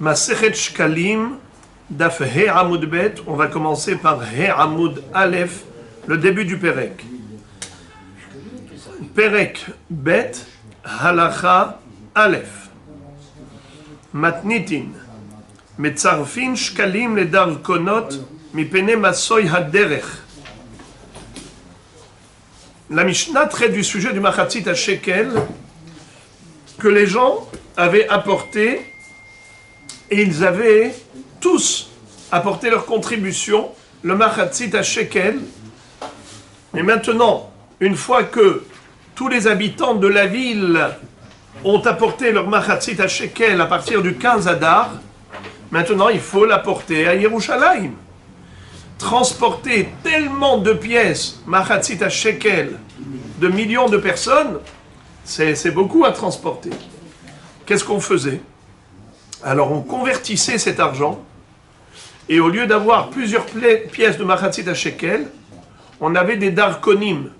Masechet Shkalim, Daf He Amud Bet. On va commencer par He Amud Aleph, le début du Perek. Perek Bet, Halacha Aleph. Matnitin. Metzarfin Shkalim le Darkonot, Mipene Masoy Haderech. La Mishnah traite du sujet du Machatzit à Shekel que les gens avaient apporté et ils avaient tous apporté leur contribution, le Machatzit à Shekel. Et maintenant, une fois que tous les habitants de la ville ont apporté leur Machatzit à Shekel à partir du 15 Adar, maintenant il faut l'apporter à Yerushalayim. Transporter tellement de pièces, Machatzit à Shekel, de millions de personnes, c'est beaucoup à transporter. Qu'est-ce qu'on faisait? Alors on convertissait cet argent, et au lieu d'avoir plusieurs pièces de Machatzit à Shekel, on avait des darkonim.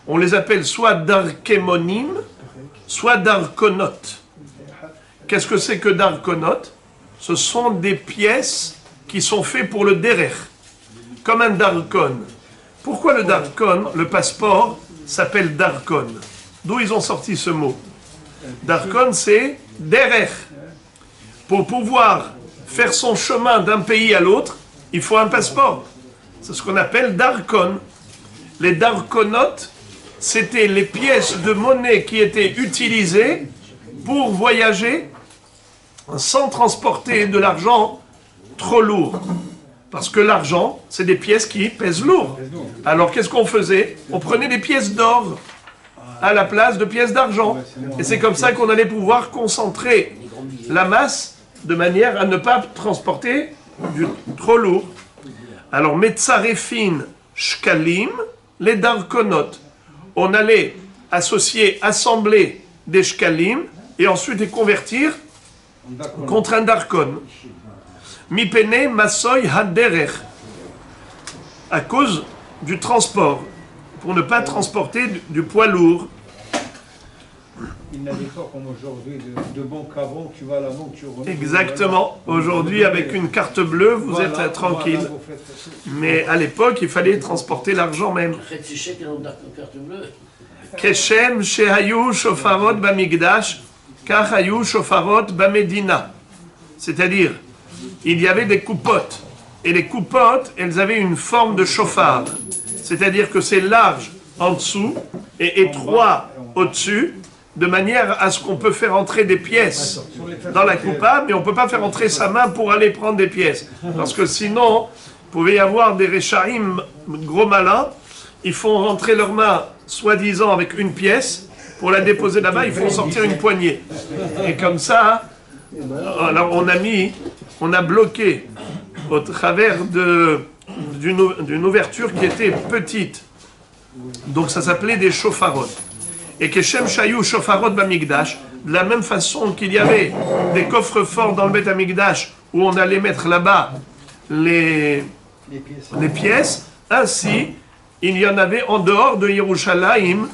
On les appelle soit darkemonim, soit darkonot. Qu'est-ce que c'est que darkonot? Ce sont des pièces qui sont faites pour le derech, comme un darkon. Pourquoi le darkon, le passeport, s'appelle darkon? D'où ils ont sorti ce mot? Darkon, c'est derech. Pour pouvoir faire son chemin d'un pays à l'autre, il faut un passeport. C'est ce qu'on appelle darkon. Les darkonotes, c'était les pièces de monnaie qui étaient utilisées pour voyager sans transporter de l'argent trop lourd. Parce que l'argent, c'est des pièces qui pèsent lourd. Alors qu'est-ce qu'on faisait? On prenait des pièces d'or à la place de pièces d'argent. Et c'est comme ça qu'on allait pouvoir concentrer la masse de manière à ne pas transporter du trop lourd. Alors, Metzarefin Shkalim, les darkonot. On allait assembler des Shkalim et ensuite les convertir contre un darkon. Mipene Masoy Haderech, à cause du transport, pour ne pas transporter du poids lourd. Il n'avait pas comme aujourd'hui de banque avant, tu vas à la banque, tu remets. Exactement. Aujourd'hui, avec une carte bleue, vous êtes tranquille. Mais à l'époque, il fallait transporter l'argent même. Keshem shehayu shofarot bamigdash, kach hayu shofarot bamedina. C'est-à-dire, il y avait des coupottes. Et les coupottes, elles avaient une forme de chauffard. C'est-à-dire que c'est large en dessous et étroit au-dessus, de manière à ce qu'on peut faire entrer des pièces dans la coupa, mais on ne peut pas faire entrer sa main pour aller prendre des pièces. Parce que sinon, il pouvait y avoir des réchaïm gros malins, ils font rentrer leur main, soi-disant avec une pièce, pour la déposer là-bas, ils font sortir une poignée. Et comme ça, alors on a bloqué au travers d'une ouverture qui était petite. Donc ça s'appelait des chauffarot. Et que Shem Shayu Shofarot Bamigdash, de la même façon qu'il y avait des coffres forts dans le Bet Amigdash où on allait mettre là-bas les pièces, ainsi il y en avait en dehors de Yerushalayim,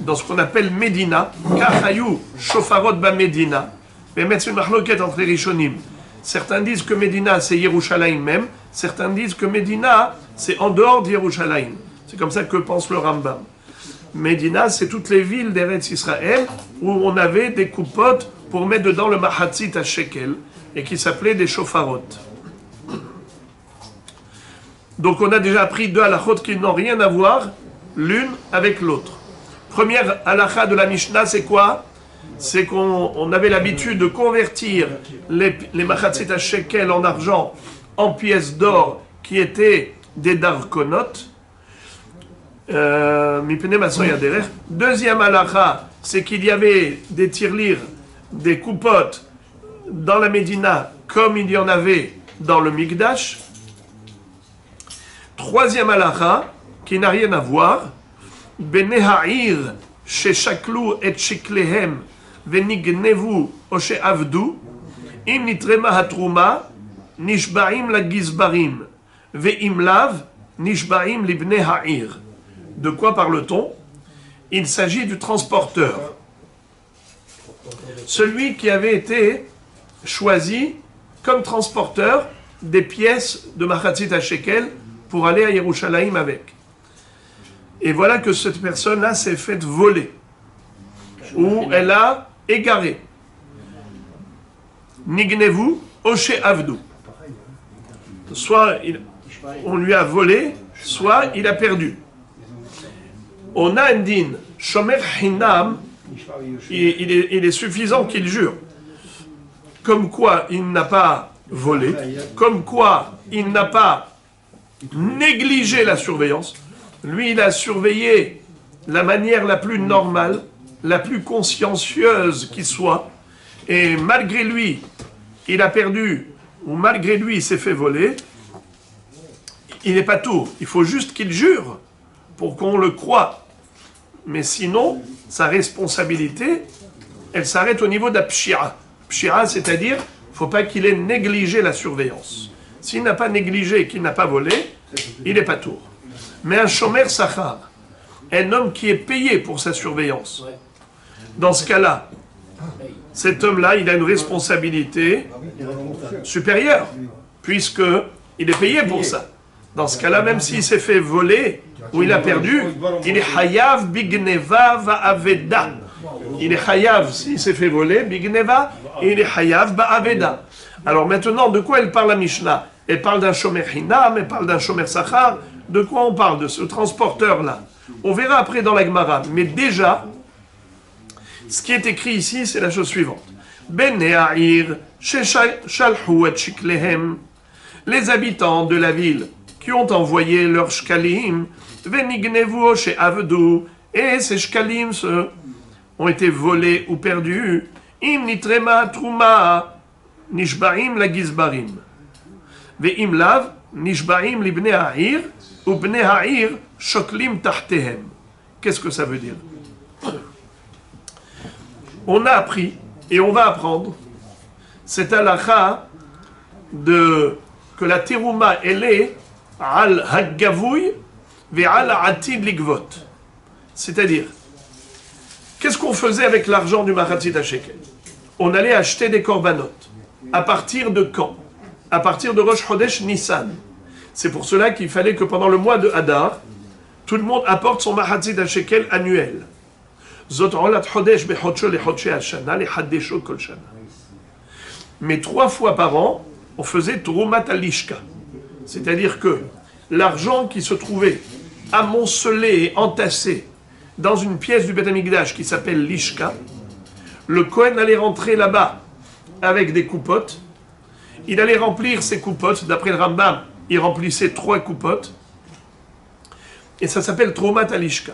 dans ce qu'on appelle Medina, Kachayu Shofarot Bamedina. Mais mettre une marloquette entre les Rishonim. Certains disent que Medina c'est Yerushalayim même, certains disent que Medina c'est en dehors de Yerushalayim. C'est comme ça que pense le Rambam. Medina, c'est toutes les villes d'Eretz Israël où on avait des coupottes pour mettre dedans le Machatzit à Shekel et qui s'appelaient des shofarot. Donc on a déjà appris deux halachot qui n'ont rien à voir l'une avec l'autre. Première halacha de la Mishnah, c'est quoi? C'est qu'on avait l'habitude de convertir les Machatzit à Shekel en argent en pièces d'or qui étaient des darkonot. Deuxième halakha, c'est qu'il y avait des tirelires, des coupottes dans la Médina comme il y en avait dans le Mikdash. Troisième halakha, qui n'a rien à voir, Bene ha'ir sheshaklu et shiklehem venignevu o she'avdu im nitrema hatruma nishba'im la gizbarim ve'im lav nishba'im libne ha'ir. De quoi parle-t-on? Il s'agit du transporteur. Celui qui avait été choisi comme transporteur des pièces de Machatzit HaShekel pour aller à Yerushalayim avec. Et voilà que cette personne-là s'est faite voler, ou elle a égaré. Nignevu Oshe Avdu. Soit on lui a volé, soit il a perdu. On a un din, Shomer Hinam, il est suffisant qu'il jure. Comme quoi il n'a pas volé, comme quoi il n'a pas négligé la surveillance. Lui, il a surveillé la manière la plus normale, la plus consciencieuse qui soit. Et malgré lui, il a perdu, ou malgré lui, il s'est fait voler. Il n'est pas tout. Il faut juste qu'il jure pour qu'on le croie. Mais sinon, sa responsabilité, elle s'arrête au niveau de la pshira. Pshira, c'est-à-dire, il ne faut pas qu'il ait négligé la surveillance. S'il n'a pas négligé et qu'il n'a pas volé, il n'est pas tour. Mais un shomer sachar, un homme qui est payé pour sa surveillance, dans ce cas-là, cet homme-là, il a une responsabilité supérieure, puisqu'il est payé pour ça. Dans ce cas-là, même s'il s'est fait voler, ou il a perdu, il est hayav bigneva va'aveda. Il est hayav s'il s'est fait voler, bigneva, et il est hayav ba'aveda. Alors maintenant, de quoi elle parle la Mishnah? Elle parle d'un shomer hinam, elle parle d'un shomer sachar. De quoi on parle? De ce transporteur-là. On verra après dans la Gemara. Mais déjà, ce qui est écrit ici, c'est la chose suivante. Bnei ha'ir shalhu et shiklehem. Les habitants de la ville qui ont envoyé leurs shkalim, venignevu chez Avdu, et ces shkalim ont été volés ou perdus. Im nitrema truma nishbaim la gizbarim. Ve'im lav nishbaim li bnei ha'ir, ou bnei ha'ir shoklim tahtehem. Qu'est-ce que ça veut dire? On a appris, et on va apprendre, cette halakha que la terouma, elle est al haggavouy ve'al atid ligvot. C'est-à-dire, qu'est-ce qu'on faisait avec l'argent du Machatzit HaShekel? On allait acheter des korbanot. À partir de quand? À partir de Rosh Chodesh Nissan. C'est pour cela qu'il fallait que pendant le mois de Hadar, tout le monde apporte son Machatzit HaShekel annuel. Mais 3 fois par an, on faisait Terumat Alishka. C'est-à-dire que l'argent qui se trouvait amoncelé et entassé dans une pièce du Beth Amikdash qui s'appelle l'Ishka, le Kohen allait rentrer là-bas avec des coupottes. Il allait remplir ses coupottes. D'après le Rambam, il remplissait 3 coupottes. Et ça s'appelle Terumat Alishka.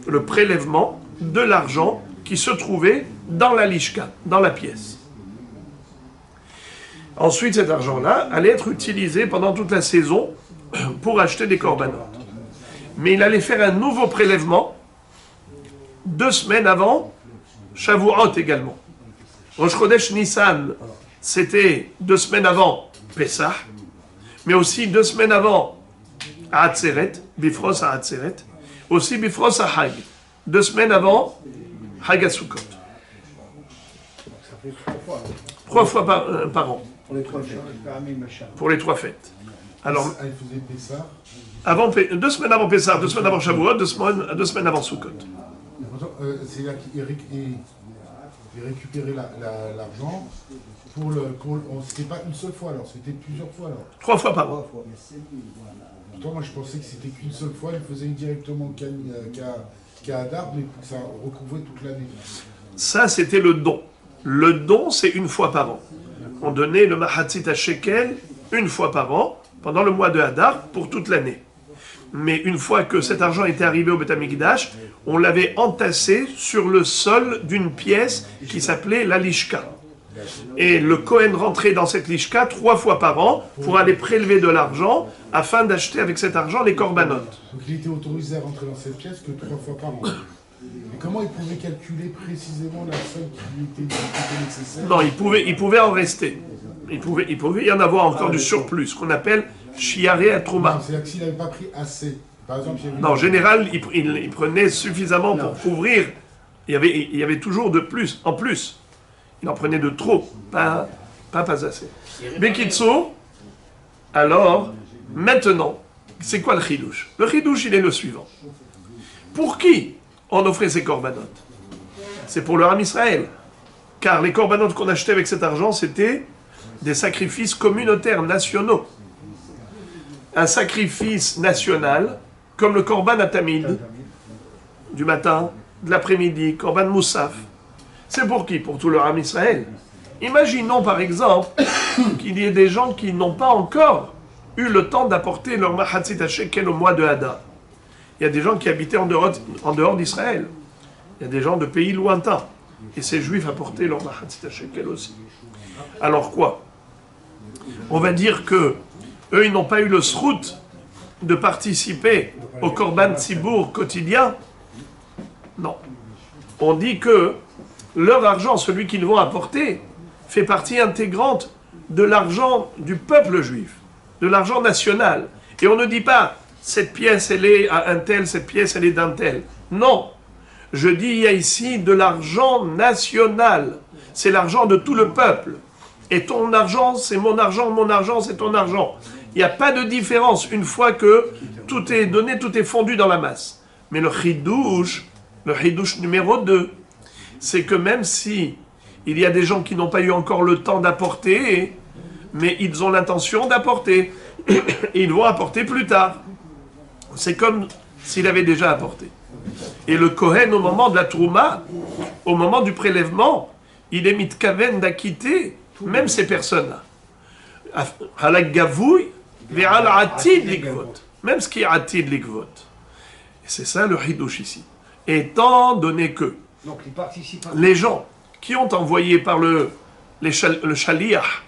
Le prélèvement de l'argent qui se trouvait dans la lishka, dans la pièce. Ensuite, cet argent-là allait être utilisé pendant toute la saison pour acheter des korbanot. Mais il allait faire un nouveau prélèvement 2 semaines avant Shavuot également. Rosh Chodesh Nissan, c'était 2 semaines avant Pesach, mais aussi 2 semaines avant Haatzeret, Bifros Haatzeret, aussi Bifros Hag. 2 semaines avant Hagasukot. 3 fois par an. Pour les 3 fêtes. Alors, elle faisait Pessah. 2 semaines avant Pessah, 2 semaines avant Shavuot, 2 semaines avant Sukkot. C'est là qu'il récupérait l'argent pour le. C'était pas une seule fois alors, c'était plusieurs fois alors. 3 fois par an. Pourtant, moi je pensais que c'était qu'une seule fois, il faisait directement qu'à Hadar, mais que ça recouvrait toute l'année. Ça, c'était le don. Le don, c'est 1 fois par an. On donnait le Machatzit HaShekel 1 fois par an, pendant le mois de Hadar, pour toute l'année. Mais une fois que cet argent était arrivé au Beth Amikdash, on l'avait entassé sur le sol d'une pièce qui s'appelait la Lishka. Et le Kohen rentrait dans cette Lishka 3 fois par an pour aller prélever de l'argent afin d'acheter avec cet argent les korbanot. Donc il était autorisé à rentrer dans cette pièce que 3 fois par an. Mais comment il pouvait calculer précisément la somme qui était nécessaire? Non, il pouvait en rester. Il pouvait y en avoir encore du surplus, ce qu'on appelle Shiaré à Trouma. C'est-à-dire que s'il n'avait pas pris assez, par exemple... Non, en général, il prenait suffisamment pour couvrir. Il y avait toujours de plus, en plus. Il en prenait de trop, pas Pas assez. Bekitsour, alors, maintenant, c'est quoi le chidouche? Le chidouche, il est le suivant. Pour qui on offrait ces corbanotes? C'est pour le Ham Israël. Car les corbanotes qu'on achetait avec cet argent, c'était des sacrifices communautaires, nationaux. Un sacrifice national, comme le korban atamid, du matin, de l'après-midi, korban moussaf. C'est pour qui? Pour tout le Ham Israël. Imaginons par exemple qu'il y ait des gens qui n'ont pas encore eu le temps d'apporter leur mahatzit shekel au mois de Hadar. Il y a des gens qui habitaient en dehors d'Israël. Il y a des gens de pays lointains. Et ces juifs apportaient leur mahatzit shekel aussi. Alors quoi? On va dire que eux, ils n'ont pas eu le srout de participer au korban tzibour quotidien. Non. On dit que leur argent, celui qu'ils vont apporter, fait partie intégrante de l'argent du peuple juif, de l'argent national. Et on ne dit pas, cette pièce, elle est à un tel, cette pièce, elle est d'un tel. Non. Je dis, il y a ici de l'argent national. C'est l'argent de tout le peuple. Et ton argent, c'est mon argent, c'est ton argent. Il n'y a pas de différence une fois que tout est donné, tout est fondu dans la masse. Mais le chidouche numéro 2, c'est que même si il y a des gens qui n'ont pas eu encore le temps d'apporter, mais ils ont l'intention d'apporter, et ils vont apporter plus tard. C'est comme s'il avait déjà apporté. Et le Kohen, au moment de la Trouma, au moment du prélèvement, il est mitkaven d'acquitter même ces personnes-là. Halak gavouy, ve'al atid likvot. Même ce qui est atid likvot. Et c'est ça le hidouche ici. Étant donné que Donc, ils participent à... les gens qui ont envoyé par le shaliach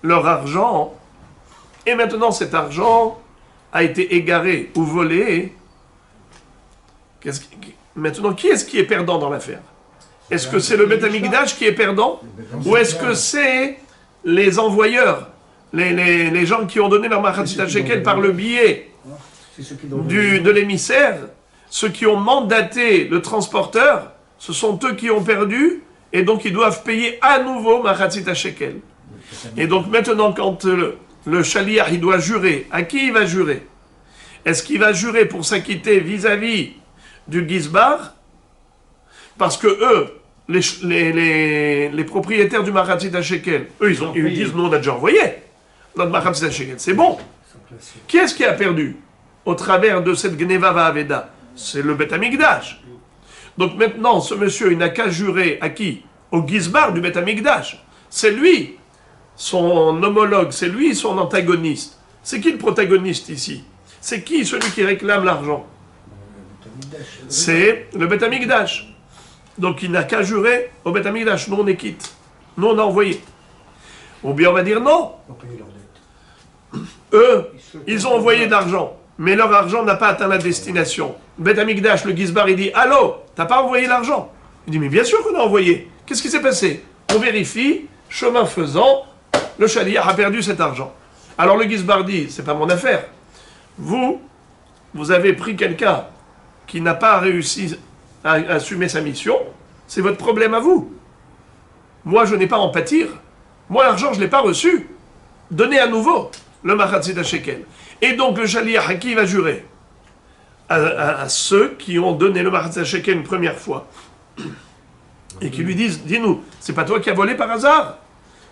leur argent, et maintenant cet argent a été égaré ou volé, maintenant qui est-ce qui est perdant dans l'affaire? Est-ce que c'est le Beth Amikdash qui est perdant? Ou est-ce que c'est les envoyeurs, les gens qui ont donné leur machatzit shekel par le biais de l'émissaire, ceux qui ont mandaté le transporteur, ce sont eux qui ont perdu, et donc ils doivent payer à nouveau machatzit shekel. Et donc maintenant, quand le shaliach il doit jurer, à qui il va jurer? Est-ce qu'il va jurer pour s'acquitter vis-à-vis du Gizbar? Parce que eux, les propriétaires du machatzit shekel, eux ils disent nous on a déjà envoyé notre machatzit shekel, c'est bon. Qui est-ce qui a perdu au travers de cette Gneva Va'aveda? C'est le Beth Amikdash. Donc maintenant, ce monsieur, il n'a qu'à jurer à qui? Au Gizbar du Beth Amikdash. C'est lui, son homologue, c'est lui, son antagoniste. C'est qui le protagoniste ici? C'est qui celui qui réclame l'argent? C'est le Beth Amikdash. Donc il n'a qu'à jurer au Beth Amikdash. Nous on est quitte. Nous on a envoyé. Ou bien on va dire non. Eux, ils ont envoyé de l'argent. Mais leur argent n'a pas atteint la destination. Beth Amikdash, le Gizbar, il dit « Allô, t'as pas envoyé l'argent ?» Il dit « Mais bien sûr qu'on a envoyé. Qu'est-ce qui s'est passé ?» On vérifie, chemin faisant, le shaliach a perdu cet argent. Alors le Gizbar dit « C'est pas mon affaire. Vous avez pris quelqu'un qui n'a pas réussi à assumer sa mission. C'est votre problème à vous. Moi, je n'ai pas à en pâtir. Moi, l'argent, je ne l'ai pas reçu. Donnez à nouveau le machatzit shekel. » Et donc le shaliach, à qui il va jurer? À ceux qui ont donné le machatzit shekel une première fois. Et qui lui disent, dis-nous, c'est pas toi qui as volé par hasard?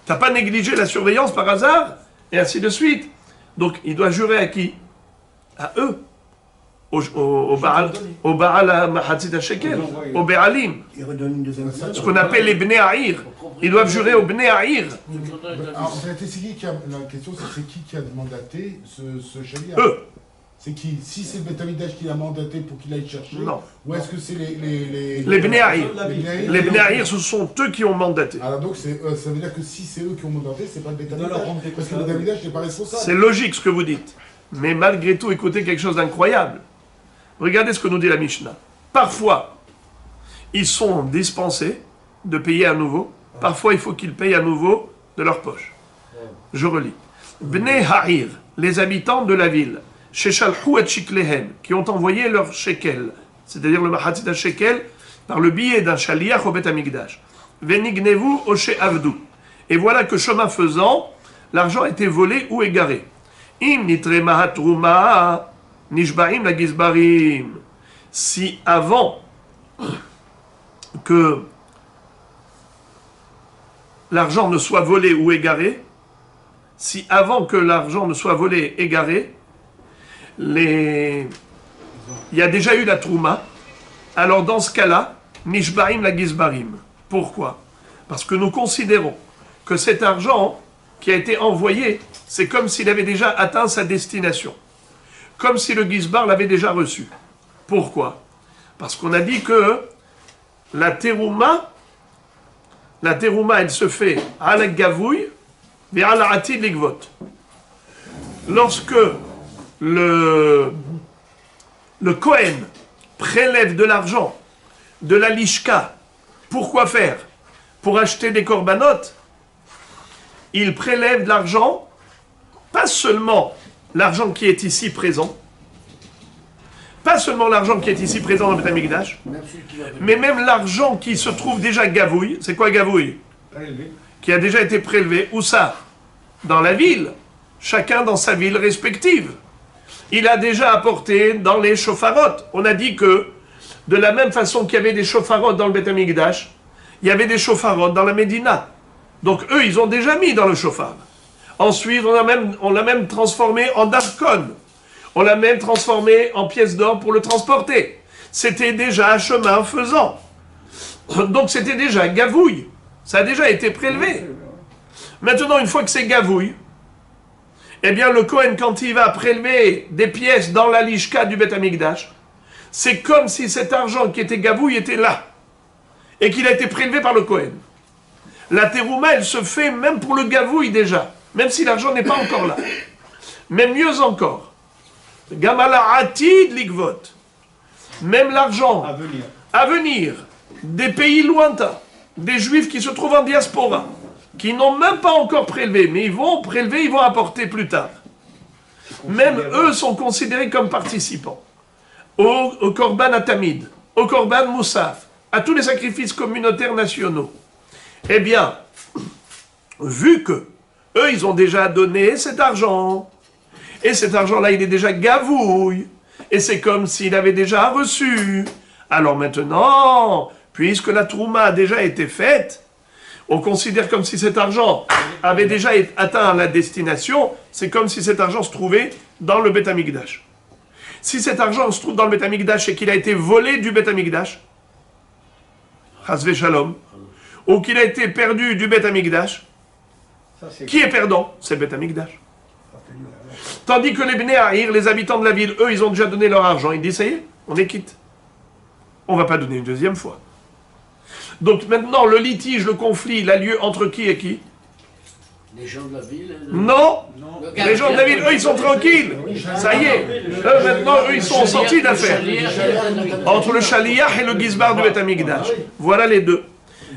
T'as pas négligé la surveillance par hasard? Et ainsi de suite. Donc il doit jurer à qui? À eux. Au Baal machatzit shekel. Au Béalim. Ce qu'on appelle les Bnei Ha'ir. Ils doivent jurer aux Bnei Ha'ir. En fait, c'est qui a... La question, c'est qui a mandaté ce shaliach? Eux. C'est qui? Si c'est Beth Amikdash qui l'a mandaté pour qu'il aille chercher, non. Ou est-ce que c'est les Bnei Ha'ir. Les Bnei Ha'ir, ce sont eux qui ont mandaté. Alors donc, ça veut dire que si c'est eux qui ont mandaté, c'est pas le Beth Amikdash. Parce que le Beth Amikdash n'est pas responsable. C'est logique ce que vous dites. Mais malgré tout, écoutez quelque chose d'incroyable. Regardez ce que nous dit la Mishnah. Parfois, ils sont dispensés de payer à nouveau. Parfois, il faut qu'ils payent à nouveau de leur poche. Je relis. Bnei Ha'ir, les habitants de la ville, Sheshalhu et Shiklehem, qui ont envoyé leur shekel, c'est-à-dire le machatzit shekel, par le biais d'un shaliach au Beth Amikdash. Venignevu Oshe Avdu. Et voilà que chemin faisant, l'argent était volé ou égaré. Im nitre mahatruma nishbaim la gizbarim. Si avant que l'argent ne soit volé ou égaré, si avant que l'argent ne soit volé et égaré, il y a déjà eu la trouma, alors dans ce cas-là, nishbaim la gizbarim. Pourquoi? Parce que nous considérons que cet argent qui a été envoyé, c'est comme s'il avait déjà atteint sa destination. Comme si le gizbar l'avait déjà reçu. Pourquoi? Parce qu'on a dit que la terouma, elle se fait à la gavouille et à la atid ligvot. Lorsque le Kohen prélève de l'argent de la lishka, pourquoi faire? Pour acheter des corbanotes, il prélève de l'argent, pas seulement l'argent qui est ici présent, pas seulement l'argent qui est ici présent dans le Beth Amikdash, mais même l'argent qui se trouve déjà gavouille. C'est quoi gavouille? Qui a déjà été prélevé. Où ça? Dans la ville. Chacun dans sa ville respective. Il a déjà apporté dans les shofarot. On a dit que, de la même façon qu'il y avait des shofarot dans le Beth Amikdash, il y avait des shofarot dans la Médina. Donc eux, ils ont déjà mis dans le shofar. Ensuite, on l'a même transformé en darkon. On l'a même transformé en pièce d'or pour le transporter. C'était déjà un chemin faisant. Donc c'était déjà gavouille. Ça a déjà été prélevé. Maintenant, une fois que c'est gavouille, eh bien le Kohen, quand il va prélever des pièces dans la lishka du Beth Amikdash, c'est comme si cet argent qui était gavouille était là. Et qu'il a été prélevé par le Kohen. La terouma, elle se fait même pour le gavouille déjà. Même si l'argent n'est pas encore là. Mais mieux encore. Gamala atid ligvot. Même l'argent à venir des pays lointains, des juifs qui se trouvent en diaspora, qui n'ont même pas encore prélevé, mais ils vont prélever, ils vont apporter plus tard. Même eux sont considérés comme participants. Au Korban Atamid, au Korban Moussaf, à tous les sacrifices communautaires nationaux. Eh bien, vu que eux, ils ont déjà donné cet argent, et cet argent-là, il est déjà gavouille, et c'est comme s'il avait déjà reçu. Alors maintenant, puisque la trouma a déjà été faite, on considère comme si cet argent avait déjà atteint la destination, c'est comme si cet argent se trouvait dans le Beth Amikdash. Si cet argent se trouve dans le Beth Amikdash et qu'il a été volé du Beth Amikdash, Chasve Shalom, ou qu'il a été perdu du Beth Amikdash, qui est perdant? C'est le Beth Amikdash. Tandis que les Bnei Ahir, les habitants de la ville, eux, ils ont déjà donné leur argent. Ils disent, ça y est, on est quitte. On ne va pas donner une deuxième fois. Donc maintenant, le litige, le conflit, il a lieu entre qui et qui? Les gens de la ville? Non, les gens de la ville, eux, ils sont tranquilles. Ça y est. Eux, maintenant, eux, ils sont sortis d'affaire. Entre le Shaliach et le Gizbar du Beth Amikdash. Voilà les deux.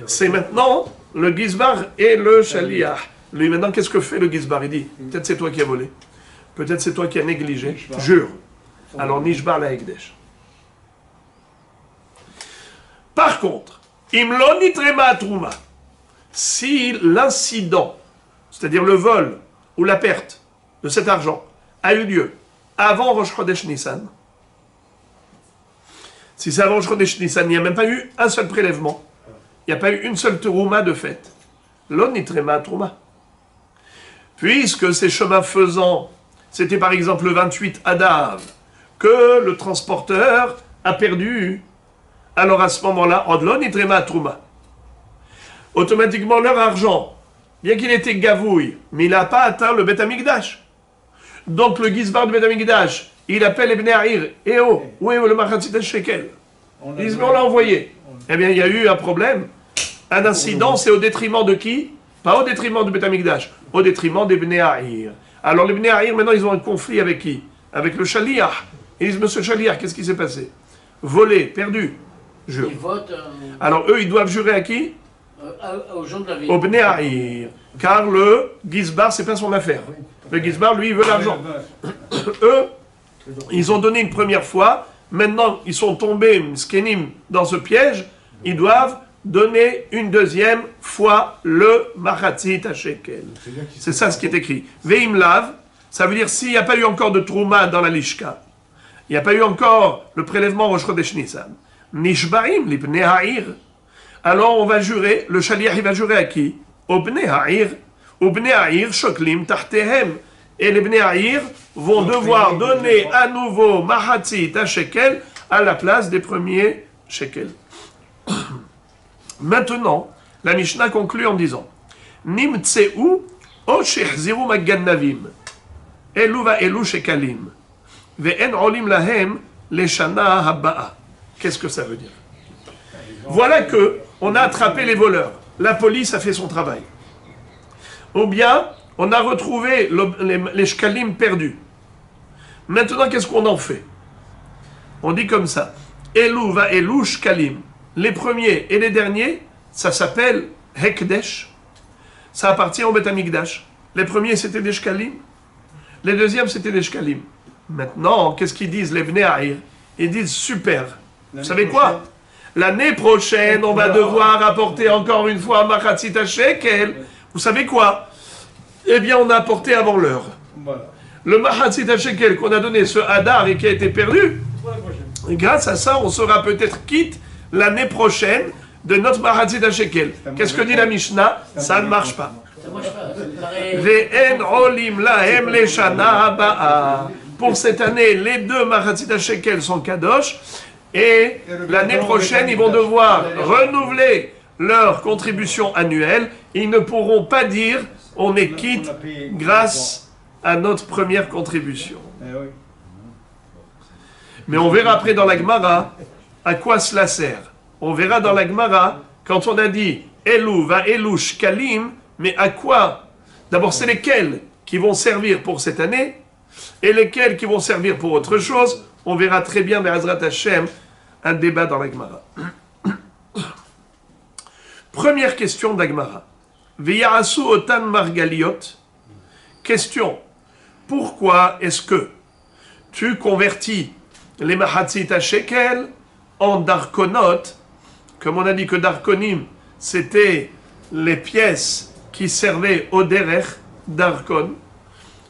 C'est maintenant le Gizbar et le Shaliach. Lui, maintenant, qu'est-ce que fait le Gizbar? Il dit, peut-être c'est toi qui as volé. Peut-être c'est toi qui as négligé. Jure. Alors, Nishbar la Ekdesh. Par contre, Imlon nitrema trouma. Si l'incident, c'est-à-dire le vol ou la perte de cet argent, a eu lieu avant Rosh Chodesh Nissan, si c'est avant Rosh Chodesh Nissan, il n'y a même pas eu un seul prélèvement, il n'y a pas eu une seule trouma de fait. L'on nitrema trouma. Puisque ces chemins faisant, c'était par exemple le 28 Adar, que le transporteur a perdu, alors à ce moment-là, Odlon nitrema trouma. Automatiquement, leur argent, bien qu'il était gavouille, mais il n'a pas atteint le Beth Amikdash. Donc le Gizbar du Beth Amikdash, il appelle les Bnei Ahir, et oh, où est le Machatzit Shekel? Ils disent, mais on l'a envoyé. Eh bien, il y a eu un problème, un incident, c'est au détriment de qui? Pas au détriment du Beth Amikdash, au détriment des Bnei Ahir. Alors les Bnei Ahir, maintenant, ils ont un conflit avec qui? Avec le Shaliach. Ils disent, monsieur Shaliach, qu'est-ce qui s'est passé? Volé, perdu. Jure. Ils votent Alors eux, ils doivent jurer à qui? aux gens de la ville. Au Bnei Ahir. Car le Gizbar, c'est pas son affaire. Le Gizbar, lui, il veut l'argent. Eux, ils ont donné une première fois. Maintenant, ils sont tombés, skenim, dans ce piège. Ils doivent donner une deuxième fois le machatzit à shekel. C'est ça ce qui est écrit. Veim lav, ça veut dire s'il n'y a pas eu encore de trouma dans la lishka, il n'y a pas eu encore le prélèvement Rosh Chodesh Nissan, nishbaim libnei ha'ir, alors on va jurer, le shaliach il va jurer à qui? Au bnei ha'ir, au bnei ha'ir shoklim tartehem, et les bnei ha'ir vont devoir donner à nouveau machatzit à shekel à la place des premiers shekels. Maintenant, la Mishnah conclut en disant Nimtseu o shehziru maggannavim elu va elu shekalim ve'en olim lahem leshana habba'a. Qu'est-ce que ça veut dire? Voilà que on a attrapé les voleurs. La police a fait son travail. Ou bien, on a retrouvé les shkalim perdus. Maintenant, qu'est-ce qu'on en fait? On dit comme ça Elu va elu shkalim. Les premiers et les derniers, ça s'appelle Hekdesh. Ça appartient au Beth Amikdash. Les premiers, c'était des Shkalim. Les deuxièmes, c'était des Shkalim. Maintenant, qu'est-ce qu'ils disent, les Bnei Ha'ir? Ils disent, super. Vous savez quoi? L'année prochaine, on va devoir apporter encore une fois Machatzit HaShekel. Vous savez quoi? Eh bien, on a apporté avant l'heure. Le Machatzit HaShekel qu'on a donné, ce Hadar, et qui a été perdu, grâce à ça, on sera peut-être quitte l'année prochaine de notre Machatzit HaShekel. Qu'est-ce que dit la Mishnah? Ça ne marche pas. Ve'en olim lahem leshana haba'a. Pour cette année, les deux Machatzit HaShekel sont kadosh, et l'année prochaine, ils vont devoir renouveler leur contribution annuelle. Ils ne pourront pas dire on est quitte grâce à notre première contribution. Mais on verra après dans la Gemara à quoi cela sert. On verra dans la Gemara, quand on a dit Elu va elu shkalim, mais à quoi? D'abord, c'est lesquels qui vont servir pour cette année et lesquels qui vont servir pour autre chose. On verra très bien, Be'ezrat Hashem, un débat dans la Gemara. Première question d'Agmara. V'ya'asu otan margaliot. Question. Pourquoi est-ce que tu convertis les Machatzit HaShekel en darkonot? Comme on a dit que darkonim, c'était les pièces qui servaient au derech, darkon.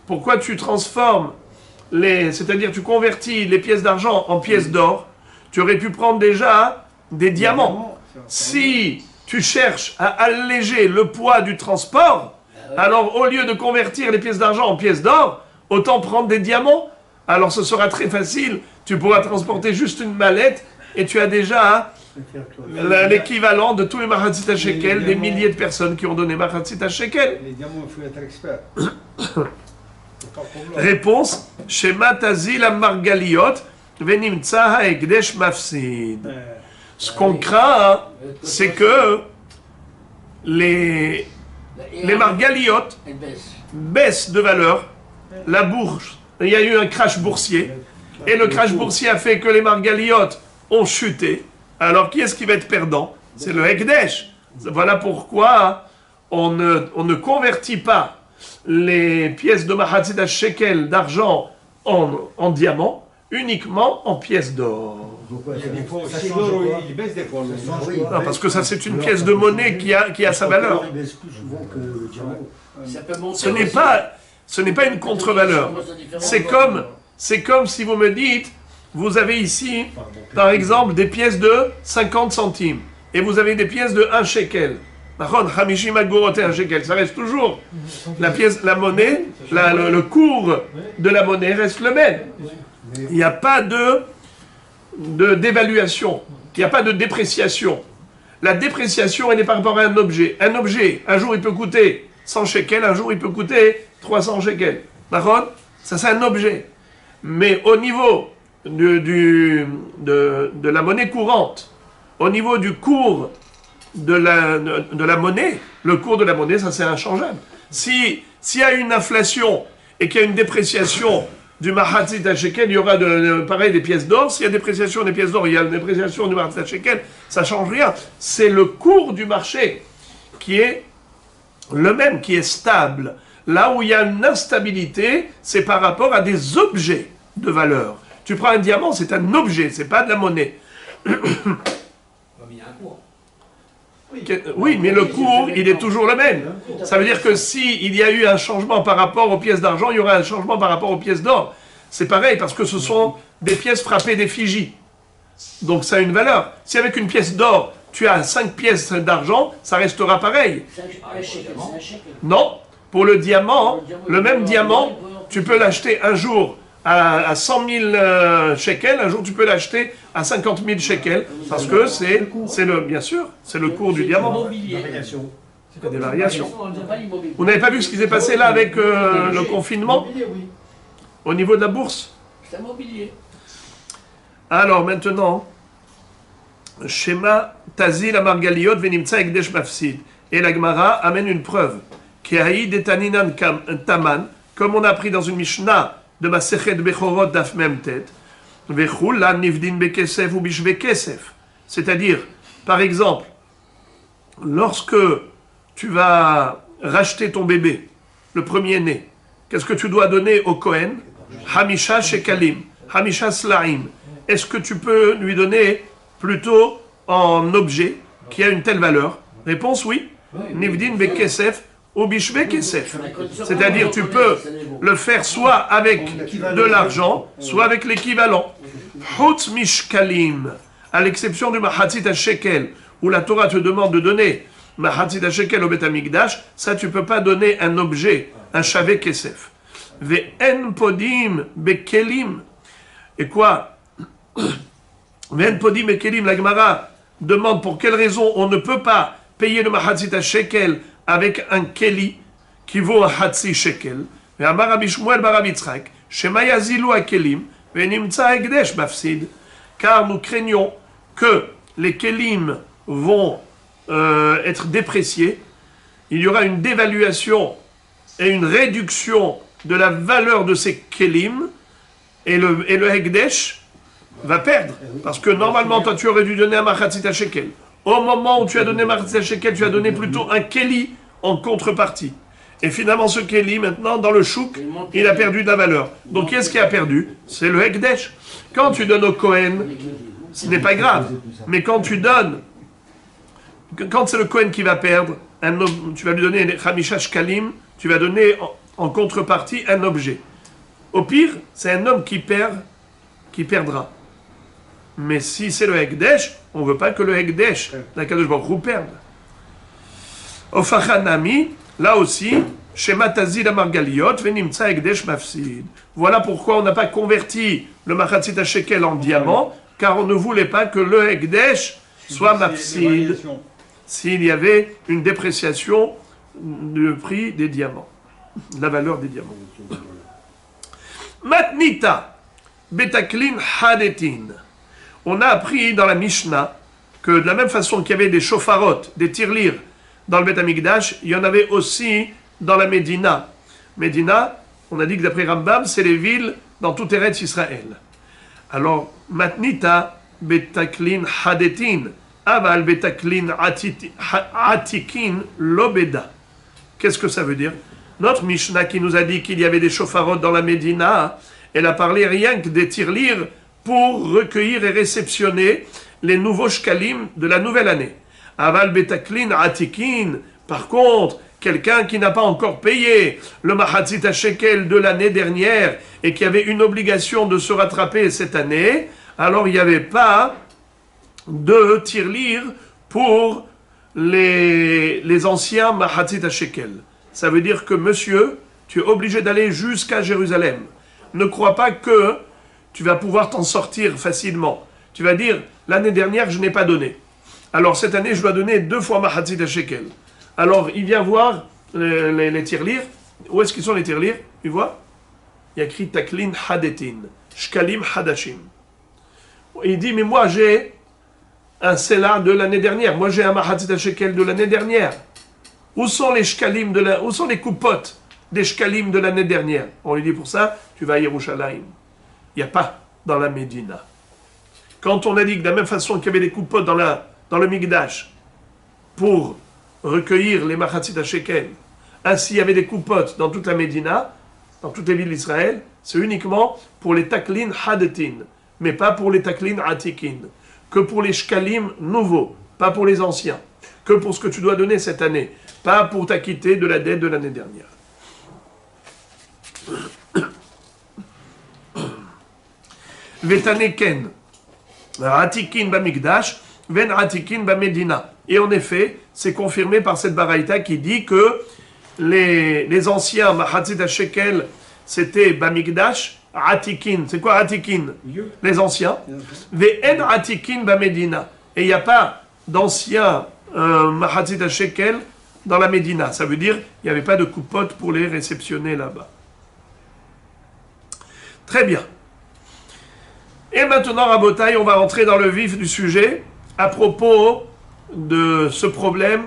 Pourquoi tu transformes c'est-à-dire tu convertis les pièces d'argent en pièces d'or? Tu aurais pu prendre déjà des diamants. Si tu cherches à alléger le poids du transport, alors au lieu de convertir les pièces d'argent en pièces d'or, autant prendre des diamants. Alors ce sera très facile, tu pourras transporter juste une mallette et tu as déjà l'équivalent de tous les Machatzit HaShekel, des milliers de personnes qui ont donné Machatzit HaShekel. Les diamants, il faut être expert. Réponse, Shema Tazil Margaliot, Venimtsa Ha'ekdesh Mafsid. Ce qu'on craint, c'est que les Margaliot baissent de valeur. La bourse, il y a eu un crash boursier, et le crash boursier a fait que les Margaliot ont chuté. Alors qui est-ce qui va être perdant? C'est le Hekdesh. Voilà pourquoi on ne convertit pas les pièces de Machatzit HaShekel d'argent en diamant, uniquement en pièces d'or. Il baisse des fois. Non, parce que ça c'est une pièce de monnaie qui a sa valeur. Ce n'est pas une contre-valeur. C'est comme si vous me dites, vous avez ici, par exemple, des pièces de 50 centimes, et vous avez des pièces de 1 shekel. Hamishim agorot et 1 shekel, ça reste toujours la monnaie, le cours de la monnaie reste le même. Il n'y a pas de d'évaluation, il n'y a pas de dépréciation. La dépréciation, elle est par rapport à un objet. Un objet, un jour il peut coûter 100 shekels, un jour il peut coûter 300 shekels. D'accord? Ça c'est un objet. Mais au niveau de la monnaie courante, au niveau du cours de la monnaie, le cours de la monnaie, ça c'est inchangeable. S'il y a une inflation et qu'il y a une dépréciation du Machatzit HaShekel, il y aura pareil des pièces d'or. S'il y a dépréciation des pièces d'or, il y a une dépréciation du Machatzit HaShekel, ça ne change rien. C'est le cours du marché qui est le même, qui est stable. Là où il y a une instabilité, c'est par rapport à des objets de valeur. Tu prends un diamant, c'est un objet, c'est pas de la monnaie. Oui, mais le cours, il est toujours le même. Ça veut dire que si il y a eu un changement par rapport aux pièces d'argent, il y aura un changement par rapport aux pièces d'or. C'est pareil, parce que ce sont des pièces frappées d'effigie. Donc ça a une valeur. Si avec une pièce d'or, tu as 5 pièces d'argent, ça restera pareil. C'est un shekel, c'est un shekel. Non, pour le diamant, le même diamant, tu peux l'acheter un jour à 100 000 shekels, un jour tu peux l'acheter à 50 000 shekels, parce que c'est le, bien sûr, c'est le cours du diamant. Il y a des variations. Vous n'avez pas vu ce qui s'est passé là avec le confinement au niveau de la bourse? C'est un mobilier. Alors maintenant, Shema Tazil Amargaliot Venimtsa Ekdesh Mafsid. Et la Gemara amène une preuve. Kehaï Detaninan Taman, comme on a appris dans une Mishnah de Masechet Bechorot Daf Memtet, Vechul la Nivdin Bekesef ou Bishve Kesef. C'est-à-dire, par exemple, lorsque tu vas racheter ton bébé, le premier-né, qu'est-ce que tu dois donner au Kohen? Hamisha Shekalim, Hamisha Slaim. Est-ce que tu peux lui donner plutôt en objet qui a une telle valeur? Réponse oui. Nivdin Bekesef ou Bishve Kesef. C'est-à-dire tu peux le faire soit avec de l'argent, soit avec l'équivalent. Chutz Mishkalim, à l'exception du Mahatzit HaShekel, où la Torah te demande de donner Mahatzit HaShekel au Bet HaMikdash, ça tu peux pas donner un objet, un Shavé Kesef. Ve'en Podim Bekelim. Et quoi? Ve'en Podim Bekelim, la Gemara demande pour quelle raison on ne peut pas payer le Mahatzit HaShekel avec un Keli qui vaut un Hatzi Shekel. Ve'amar Rabbi Shmuel bar Rabbi Yitzchak, Shema yazilu hakelim, ve'nimtza ekdesh mafsid. Car nous craignons que les Kelim vont être dépréciés. Il y aura une dévaluation et une réduction de la valeur de ces Kelim, et le Ekdesh va perdre. Parce que normalement, toi, tu aurais dû donner un Mahatzit HaShekel. Au moment où tu as donné Mahatzit HaShekel, tu as donné plutôt un Keli en contrepartie. Et finalement, ce Keli, maintenant, dans le chouk, il a perdu de la valeur. Donc, qu'est-ce qui a perdu? C'est le Ekdesh. Quand tu donnes au Kohen, ce n'est pas grave. Mais quand tu donnes, quand c'est le Kohen qui va perdre, tu vas lui donner les Hamisha Shkalim, tu vas donner en contrepartie un objet. Au pire, c'est un homme qui perdra. Mais si c'est le Ekdesh, on ne veut pas que le Ekdesh, la Kadosh Baruch Hu, perde. Ofachanami, là aussi, Shema Tazil Amargaliot, Venimtsa Ekdesh Mafsid. Voilà pourquoi on n'a pas converti le Mahatzit HaShekel en diamant, car on ne voulait pas que le Ekdesh soit Mafsid, s'il y avait une dépréciation du prix des diamants, de la valeur des diamants. Matnita, Betaklin Hadetin. On a appris dans la Mishnah que de la même façon qu'il y avait des shofarot, des tirelires dans le Bet HaMikdash, il y en avait aussi dans la Médina. Médina, on a dit que d'après Rambam, c'est les villes dans tout Eretz Israël. Alors, Matnita, Betaklin Hadetin, Aval Betaklin Atikin Lobeda. Qu'est-ce que ça veut dire? Notre Mishnah qui nous a dit qu'il y avait des shofarot dans la Médina, elle a parlé rien que des tirelires pour recueillir et réceptionner les nouveaux shkalim de la nouvelle année. Aval Betaklin Atikin, par contre, quelqu'un qui n'a pas encore payé le Mahatzit HaShekel de l'année dernière et qui avait une obligation de se rattraper cette année, alors il n'y avait pas de tirelire pour les anciens Mahatzit HaShekel. Ça veut dire que, monsieur, tu es obligé d'aller jusqu'à Jérusalem. Ne crois pas que tu vas pouvoir t'en sortir facilement. Tu vas dire, l'année dernière, je n'ai pas donné. Alors, cette année, je dois donner 2 fois Mahatzit HaShekel. Alors, il vient voir les tirelires. Où est-ce qu'ils sont les tirelires? Tu vois? Il y a écrit Taklin Hadetin, Shkalim Hadashim. Il dit, mais moi, j'ai un Sela de l'année dernière. Moi, j'ai un Mahatzit HaShekel de l'année dernière. Où sont les shkalim où sont les coupottes des shkalim de l'année dernière? On lui dit pour ça, tu vas à Yerushalayim. Il n'y a pas dans la Médina. Quand on a dit que de la même façon qu'il y avait des coupottes dans le Mikdash pour recueillir les Mahatzit HaShekel, ainsi il y avait des coupottes dans toute la Médina, dans toutes les villes d'Israël, c'est uniquement pour les taklin hadetin, mais pas pour les taklin atikin, que pour les shkalim nouveaux, pas pour les anciens, que pour ce que tu dois donner cette année, pas pour t'acquitter de la dette de l'année dernière. Vetaneken, Atikin Bamikdash, Ven Atikin Bamedina. Et en effet, c'est confirmé par cette baraïta qui dit que les anciens Mahatzit Shekel, c'était Bamikdash, Atikin. C'est quoi Atikin? Les anciens. Ven Atikin Bamedina. Et il n'y a pas d'anciens Mahatzit Shekel dans la Médina. Ça veut dire qu'il n'y avait pas de coupote pour les réceptionner là-bas. Très bien. Et maintenant, Rabotai, on va rentrer dans le vif du sujet à propos de ce problème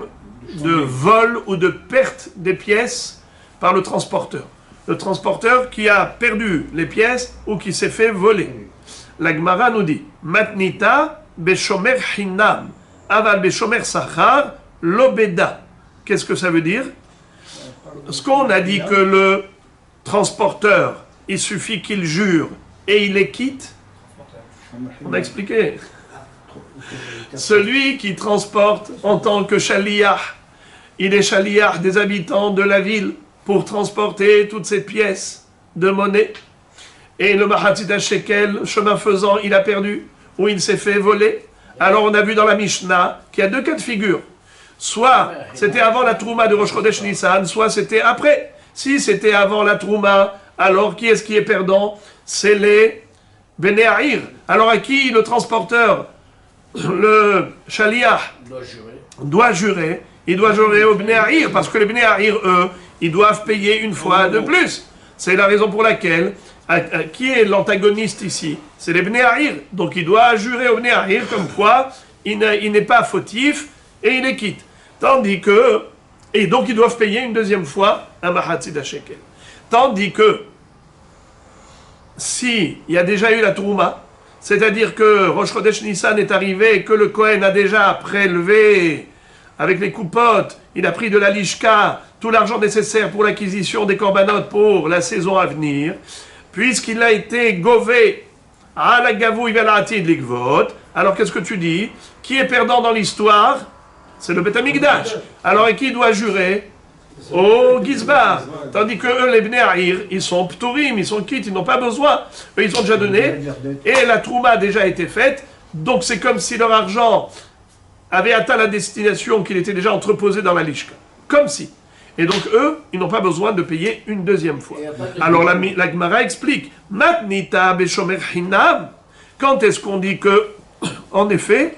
de vol ou de perte des pièces par le transporteur. Le transporteur qui a perdu les pièces ou qui s'est fait voler. La Gemara nous dit Matnita beshomer hinam aval beshomer sachar lobeda. Qu'est-ce que ça veut dire? Ce qu'on a dit que le transporteur, il suffit qu'il jure et il les quitte. On a expliqué. Celui qui transporte en tant que shaliach, il est shaliach des habitants de la ville pour transporter toutes ces pièces de monnaie. Et le Mahatzit Shekel, chemin faisant, il a perdu ou il s'est fait voler. Alors on a vu dans la Mishnah qu'il y a deux cas de figure. Soit c'était avant la Trouma de Rosh Chodesh Nissan, soit c'était après. Si c'était avant la Trouma, alors qui est-ce qui est perdant? C'est les Benéahir. Alors à qui le transporteur, le Shaliach, doit jurer? Il doit jurer aux Benéahir, parce que les Benéahir, eux, ils doivent payer une fois de plus. C'est la raison pour laquelle, qui est l'antagoniste ici? C'est les Benéahir. Donc il doit jurer aux Benéahir comme quoi il n'est pas fautif et il les quitte. Tandis que, et donc ils doivent payer une deuxième fois un Mahatzit Shekel. Tandis que, si il y a déjà eu la Trouma, c'est-à-dire que Rosh Chodesh Nissan est arrivé et que le Kohen a déjà prélevé avec les coupotes, il a pris de la lishka, tout l'argent nécessaire pour l'acquisition des corbanotes pour la saison à venir, puisqu'il a été gové à la gavouille velatid ligvot, alors qu'est-ce que tu dis? Qui est perdant dans l'histoire? C'est le Beth Amikdash. Alors et qui doit jurer? Au Gizbar. Tandis que eux, les Bnei Ahir, ils sont pturim, ils sont quittes, ils n'ont pas besoin. Eux, ils ont déjà donné. Et la trouma a déjà été faite. Donc c'est comme si leur argent avait atteint la destination qu'il était déjà entreposé dans la lishka. Comme si. Et donc eux, ils n'ont pas besoin de payer une deuxième fois. Alors la Gemara explique. Matnita beshomer hinam. Quand est-ce qu'on dit que, en effet,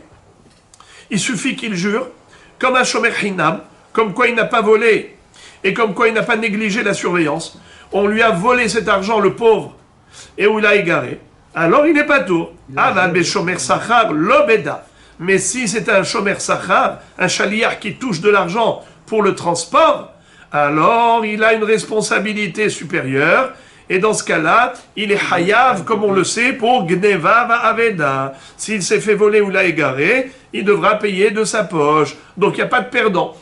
il suffit qu'il jure, comme un shomer hinam, comme quoi il n'a pas volé, et comme quoi il n'a pas négligé la surveillance, on lui a volé cet argent, le pauvre, et où il a égaré, alors il n'est pas tour. Aval beshomer sachar lobeda. Mais si c'est un shomer sachar, un shaliach qui touche de l'argent pour le transport, alors il a une responsabilité supérieure, et dans ce cas-là, il est hayav, comme on le sait, pour gneva va'aveda. S'il s'est fait voler ou l'a égaré, il devra payer de sa poche. Donc il n'y a pas de perdant.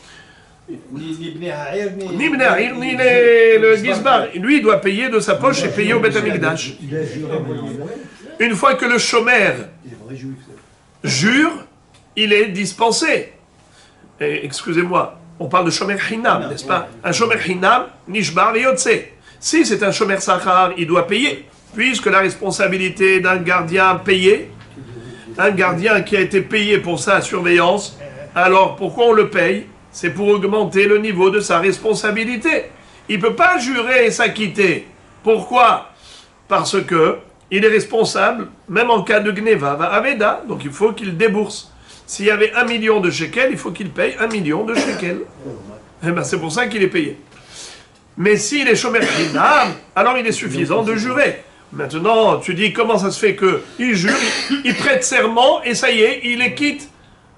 Ni Bnei Ahir, ni le Gizbar. Lui, il doit payer de sa poche et payer au Beth Amikdash. Une fois que le shomer jure, il est dispensé. Excusez-moi, on parle de shomer hinam, n'est-ce pas? Un shomer hinam, nishbar veyotse. Si c'est un shomer sachar, il doit payer, puisque la responsabilité d'un gardien payé, un gardien qui a été payé pour sa surveillance, alors pourquoi on le paye? C'est pour augmenter le niveau de sa responsabilité. Il ne peut pas jurer et s'acquitter. Pourquoi? Parce que il est responsable, même en cas de gneva, aveda, donc il faut qu'il débourse. S'il y avait 1 million de shekels, il faut qu'il paye 1 million de shekels. Et ben c'est pour ça qu'il est payé. Mais s'il est shomer hinam, alors il est suffisant de jurer. Maintenant, tu dis comment ça se fait qu'il jure, il prête serment et ça y est, il est quitte.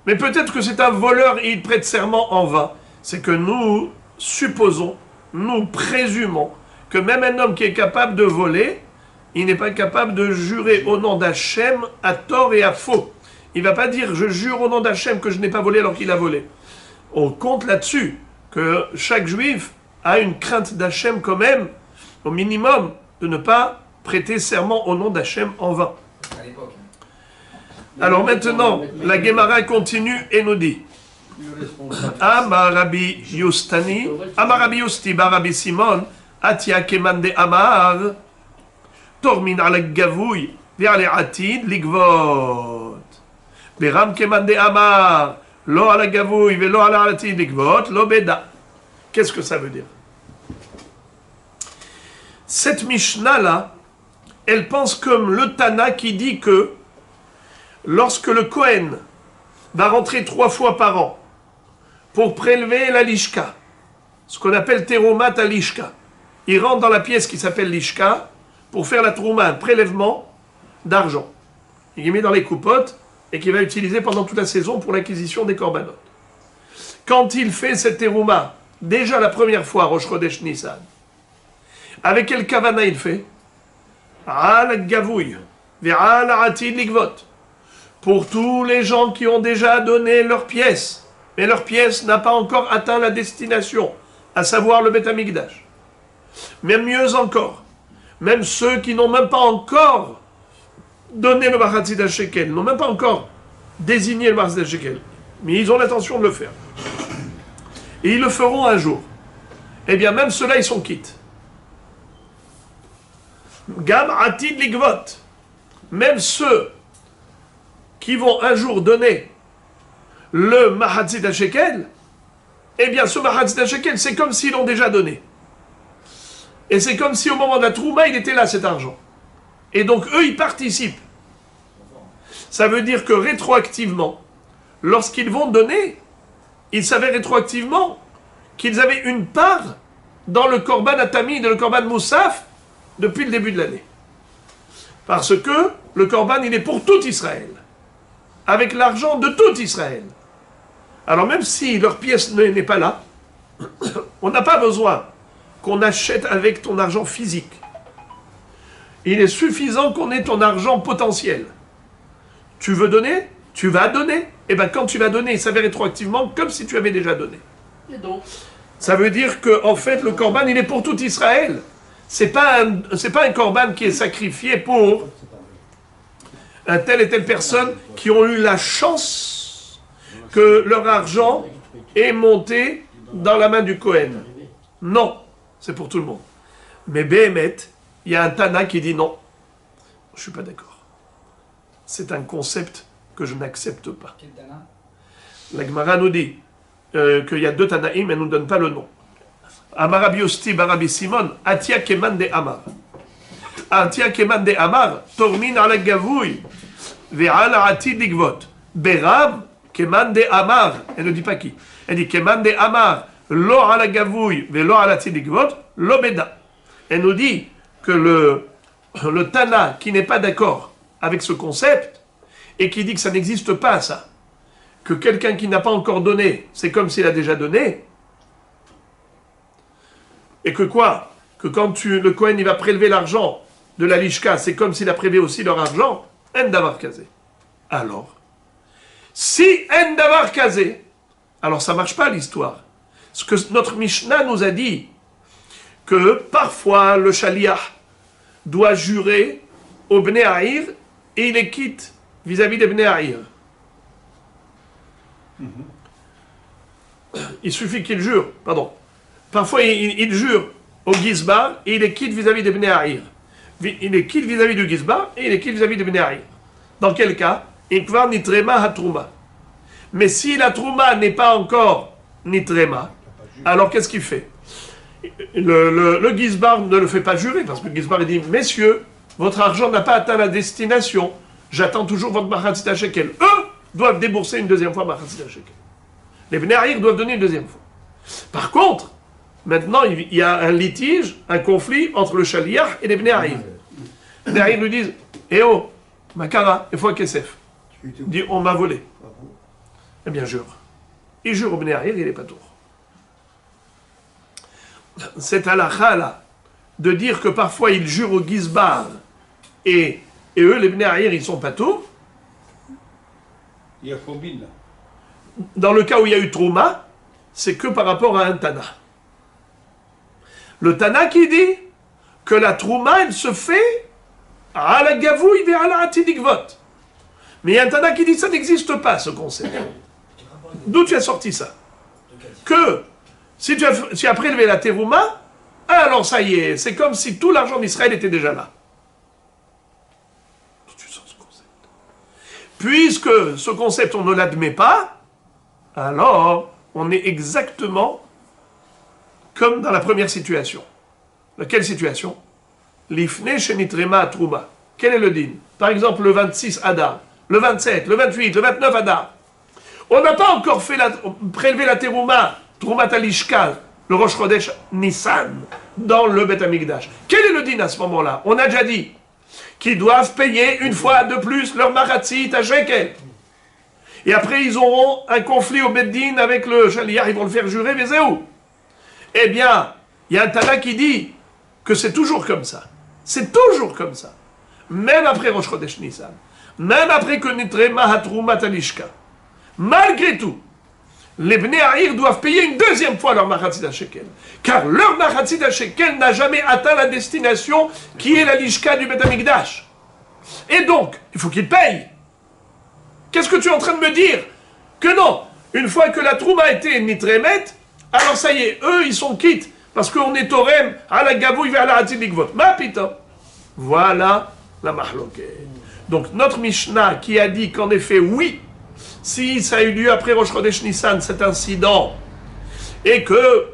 Mais peut-être que c'est un voleur et il prête serment en vain. C'est que nous supposons, nous présumons que même un homme qui est capable de voler, il n'est pas capable de jurer au nom d'Hachem à tort et à faux. Il ne va pas dire je jure au nom d'Hachem que je n'ai pas volé alors qu'il a volé. On compte là-dessus que chaque juif a une crainte d'Hachem quand même, au minimum, de ne pas prêter serment au nom d'Hachem en vain. À l'époque. Alors maintenant, la Gemara continue et nous dit Le responsable. Amarabi Yustani, Amarabi Yusti, Barabi Simon, Atia Kemande Amar, Tormin ala Gavouy, Viale Atid, Ligvot. Beram Kemande Amar, Lo ala Gavouy, Velo ala Atid, Ligvot, Lo Beda. Qu'est-ce que ça veut dire? Cette Mishnah-là, elle pense comme le Tana qui dit que lorsque le Kohen va rentrer 3 fois par an pour prélever la lishka, ce qu'on appelle terumat à lishka, il rentre dans la pièce qui s'appelle lishka pour faire la trouma, un prélèvement d'argent. Il est mis dans les coupottes et qu'il va utiliser pendant toute la saison pour l'acquisition des korbanot. Quand il fait cette terouma, déjà la première fois, Rosh Chodesh Nissan, avec quel kavana il fait? Al gavouy, ve'al atid ligvot. Pour tous les gens qui ont déjà donné leur pièce, mais leur pièce n'a pas encore atteint la destination, à savoir le Beth Amikdash. Même mieux encore, même ceux qui n'ont même pas encore donné le Machatzit HaShekel, n'ont même pas encore désigné le Machatzit HaShekel, mais ils ont l'intention de le faire. Et ils le feront un jour. Eh bien, même ceux-là, ils sont quittes. Gam Atid Ligvot. Même ceux qui vont un jour donner le Machatzit HaShekel, eh bien, ce Machatzit HaShekel, c'est comme s'ils l'ont déjà donné. Et c'est comme si au moment de la Trouma, il était là, cet argent. Et donc, eux, ils participent. Ça veut dire que rétroactivement, lorsqu'ils vont donner, ils savaient rétroactivement qu'ils avaient une part dans le Korban Atamid et le Korban Moussaf depuis le début de l'année. Parce que le Korban, il est pour tout Israël. Avec l'argent de tout Israël. Alors même si leur pièce n'est pas là, on n'a pas besoin qu'on achète avec ton argent physique. Il est suffisant qu'on ait ton argent potentiel. Tu veux donner? Tu vas donner. Et bien quand tu vas donner, il s'avère rétroactivement comme si tu avais déjà donné. Et donc, Ça veut dire que en fait le Korban, il est pour tout Israël. C'est pas un Korban qui est sacrifié pour un tel et telle personne qui ont eu la chance que leur argent est monté dans la main du Kohen. Non, c'est pour tout le monde. Mais Béhémet, il y a un Tana qui dit non. Je ne suis pas d'accord. C'est un concept que je n'accepte pas. La Gemara nous dit qu'il y a 2 Tanaïm, mais elle ne nous donne pas le nom. Amarabi Osti Barabi Simon, Atia Keman de Amar. Atia Keman de Amar, Tormin ala Gavouy, Ve'ala Atid Ligvot. Berab Keman de Amar. Elle ne dit pas qui. Elle dit Keman de Amar, Lo ala Gavouy, Ve'lo ala Atid Ligvot, Lo Beda. Elle nous dit que le Tana qui n'est pas d'accord avec ce concept et qui dit que ça n'existe pas, ça, que quelqu'un qui n'a pas encore donné, c'est comme s'il a déjà donné, et que quoi? Que quand le Kohen il va prélever l'argent de la Lishka, c'est comme s'il a prélevé aussi leur argent, en davar kazé. Alors, si en davar kazé, alors ça marche pas l'histoire. Ce que notre Mishnah nous a dit, que parfois le Shaliach doit jurer au Bnei Haïr et il les quitte vis-à-vis des Bnei Haïr. Il suffit qu'il jure, pardon. Parfois il jure au Gizbar et il les quitte vis-à-vis des Bnei Haïr. Il les quitte vis-à-vis du Gizbar et il les quitte vis-à-vis des Bnei Haïr. Dans quel cas? Ikvar nitrema hatrouma. Mais si la trouma n'est pas encore nitrema, alors qu'est-ce qu'il fait? Le Gizbar ne le fait pas jurer, parce que le Gizbar dit « Messieurs, votre argent n'a pas atteint la destination, j'attends toujours votre Machatzit HaShekel. » Eux doivent débourser une deuxième fois Machatzit HaShekel. Les Bnei Haïr doivent donner une deuxième fois. Par contre, maintenant, il y a un litige, un conflit entre le Shaliach et les Bnei Haïr. Les Bnei Haïr lui disent « Eh oh, Makara, il faut un Kesef. » Il dit « On m'a volé. » Eh bien, jure. Il jure au Bnei Haïr, il n'est pas tour. Cette halakha là, de dire que parfois ils jurent au Gizbar et eux, les Bnei Haïr, ils sont pas tours. Il y a combine là. Dans le cas où il y a eu Trouma, c'est que par rapport à un Tana. Le Tana qui dit que la Trouma, elle se fait à la Gavouille et à la Atid Ligvot. Mais il y a un Tana qui dit que ça n'existe pas, ce concept. D'où tu as sorti ça? Que si tu as prélevé la terouma, alors ça y est, c'est comme si tout l'argent d'Israël était déjà là. D'où tu sors ce concept? Puisque ce concept, on ne l'admet pas, alors on est exactement comme dans la première situation. Laquelle situation? L'ifne shenitrema trouma. Quel est le din? Par exemple, le 26 Adar, le 27, le 28, le 29 Adar. On n'a pas encore prélevé la terouma, Troumat Alishkal, le Rosh Chodesh Nissan, dans le Beth Amikdash. Quel est le din à ce moment-là? On a déjà dit qu'ils doivent payer une fois de plus leur maratzit à shekel. Et après, ils auront un conflit au Beddin avec le Shaliach, ils vont le faire jurer, mais c'est où? Eh bien, il y a un Tana qui dit que c'est toujours comme ça. C'est toujours comme ça. Même après Rosh Chodesh Nissan. Même après que Nitrema Hatroumat Alishka. Malgré tout, les Bnei Haïr doivent payer une deuxième fois leur Machatzit HaShekel. Car leur Machatzit HaShekel n'a jamais atteint la destination qui est la Lishka du Beth Amikdash. Et donc, il faut qu'ils payent. Qu'est-ce que tu es en train de me dire? Que non, une fois que la Trouma a été Nitremet, alors ça y est, eux ils sont quittes. Parce qu'on est Torem, à la Gavouille vers la Hatzit Likvot. Ma pita. Voilà la Mahloket. Donc notre Mishnah qui a dit qu'en effet, oui, si ça a eu lieu après Rosh Chodesh Nissan, cet incident, et que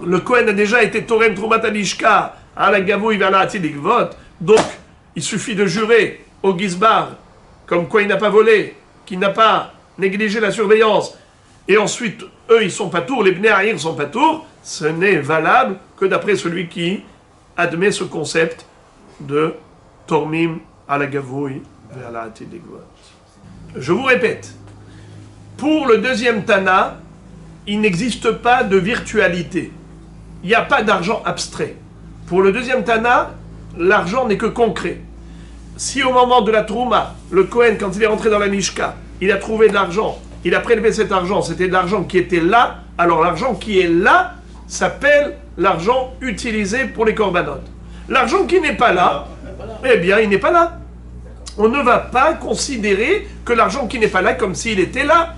le Kohen a déjà été Torem Troumat Alishka à la Gavouille vers la Hatzit Likvot, donc il suffit de jurer au Gizbar, comme quoi il n'a pas volé, qu'il n'a pas négligé la surveillance, et ensuite, eux, ils sont pas tours, les Bnei Haïr sont pas tours, ce n'est valable que d'après celui qui admet ce concept de Tormim à la Gavouille vers la Hatzit Likvot. Je vous répète, pour le deuxième Tana, il n'existe pas de virtualité. Il n'y a pas d'argent abstrait. Pour le deuxième Tana, l'argent n'est que concret. Si au moment de la Trouma, le Kohen, quand il est rentré dans la Mishka, il a trouvé de l'argent, il a prélevé cet argent, c'était de l'argent qui était là, alors l'argent qui est là s'appelle l'argent utilisé pour les korbanot. L'argent qui n'est pas là, eh bien, il n'est pas là. On ne va pas considérer que l'argent qui n'est pas là comme s'il était là.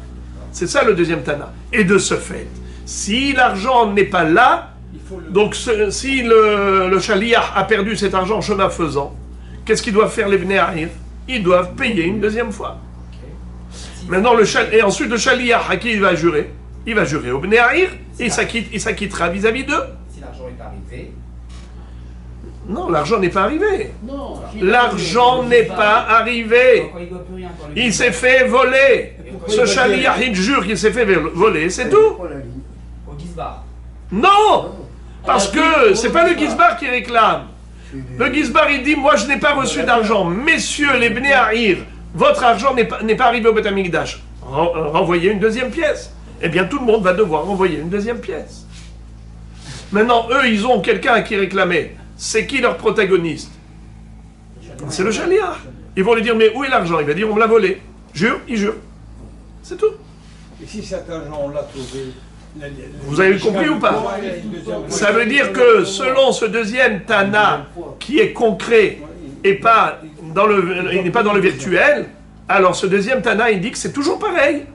C'est ça le deuxième Tana. Et de ce fait, si l'argent n'est pas là, donc si le Shaliach a perdu cet argent chemin faisant, qu'est-ce qu'ils doivent faire les Bnei Haïr? Ils doivent payer une deuxième fois. Maintenant, et ensuite le Shaliach, à qui il va jurer? Il va jurer au Bnei Haïr et il s'acquittera vis-à-vis d'eux. Si l'argent n'est pas arrivé. Non, l'argent n'est pas arrivé. Non. L'argent n'est pas arrivé. Pourquoi il doit plus rien pour Il s'est fait voler. Ce Shaliach, il jure qu'il s'est fait voler, c'est tout. Au Gizbar. Non, parce que c'est pas le Gizbar qui réclame. Le Gizbar, il dit, moi je n'ai pas reçu d'argent. Messieurs les Bnei Haïr, votre argent n'est pas arrivé au Beth Amikdash. Renvoyez une deuxième pièce. Eh bien, tout le monde va devoir renvoyer une deuxième pièce. Maintenant, eux, ils ont quelqu'un à qui réclamer. C'est qui leur protagoniste? C'est le Shaliach. Ils vont lui dire, mais où est l'argent? Il va dire, on me l'a volé. Jure, il jure. C'est tout. Et si cet argent, on l'a trouvé... Vous avez compris ou pas? Ça veut dire que selon ce deuxième Tana, qui est concret et pas il n'est pas dans le virtuel, alors ce deuxième Tana, il dit que c'est toujours pareil.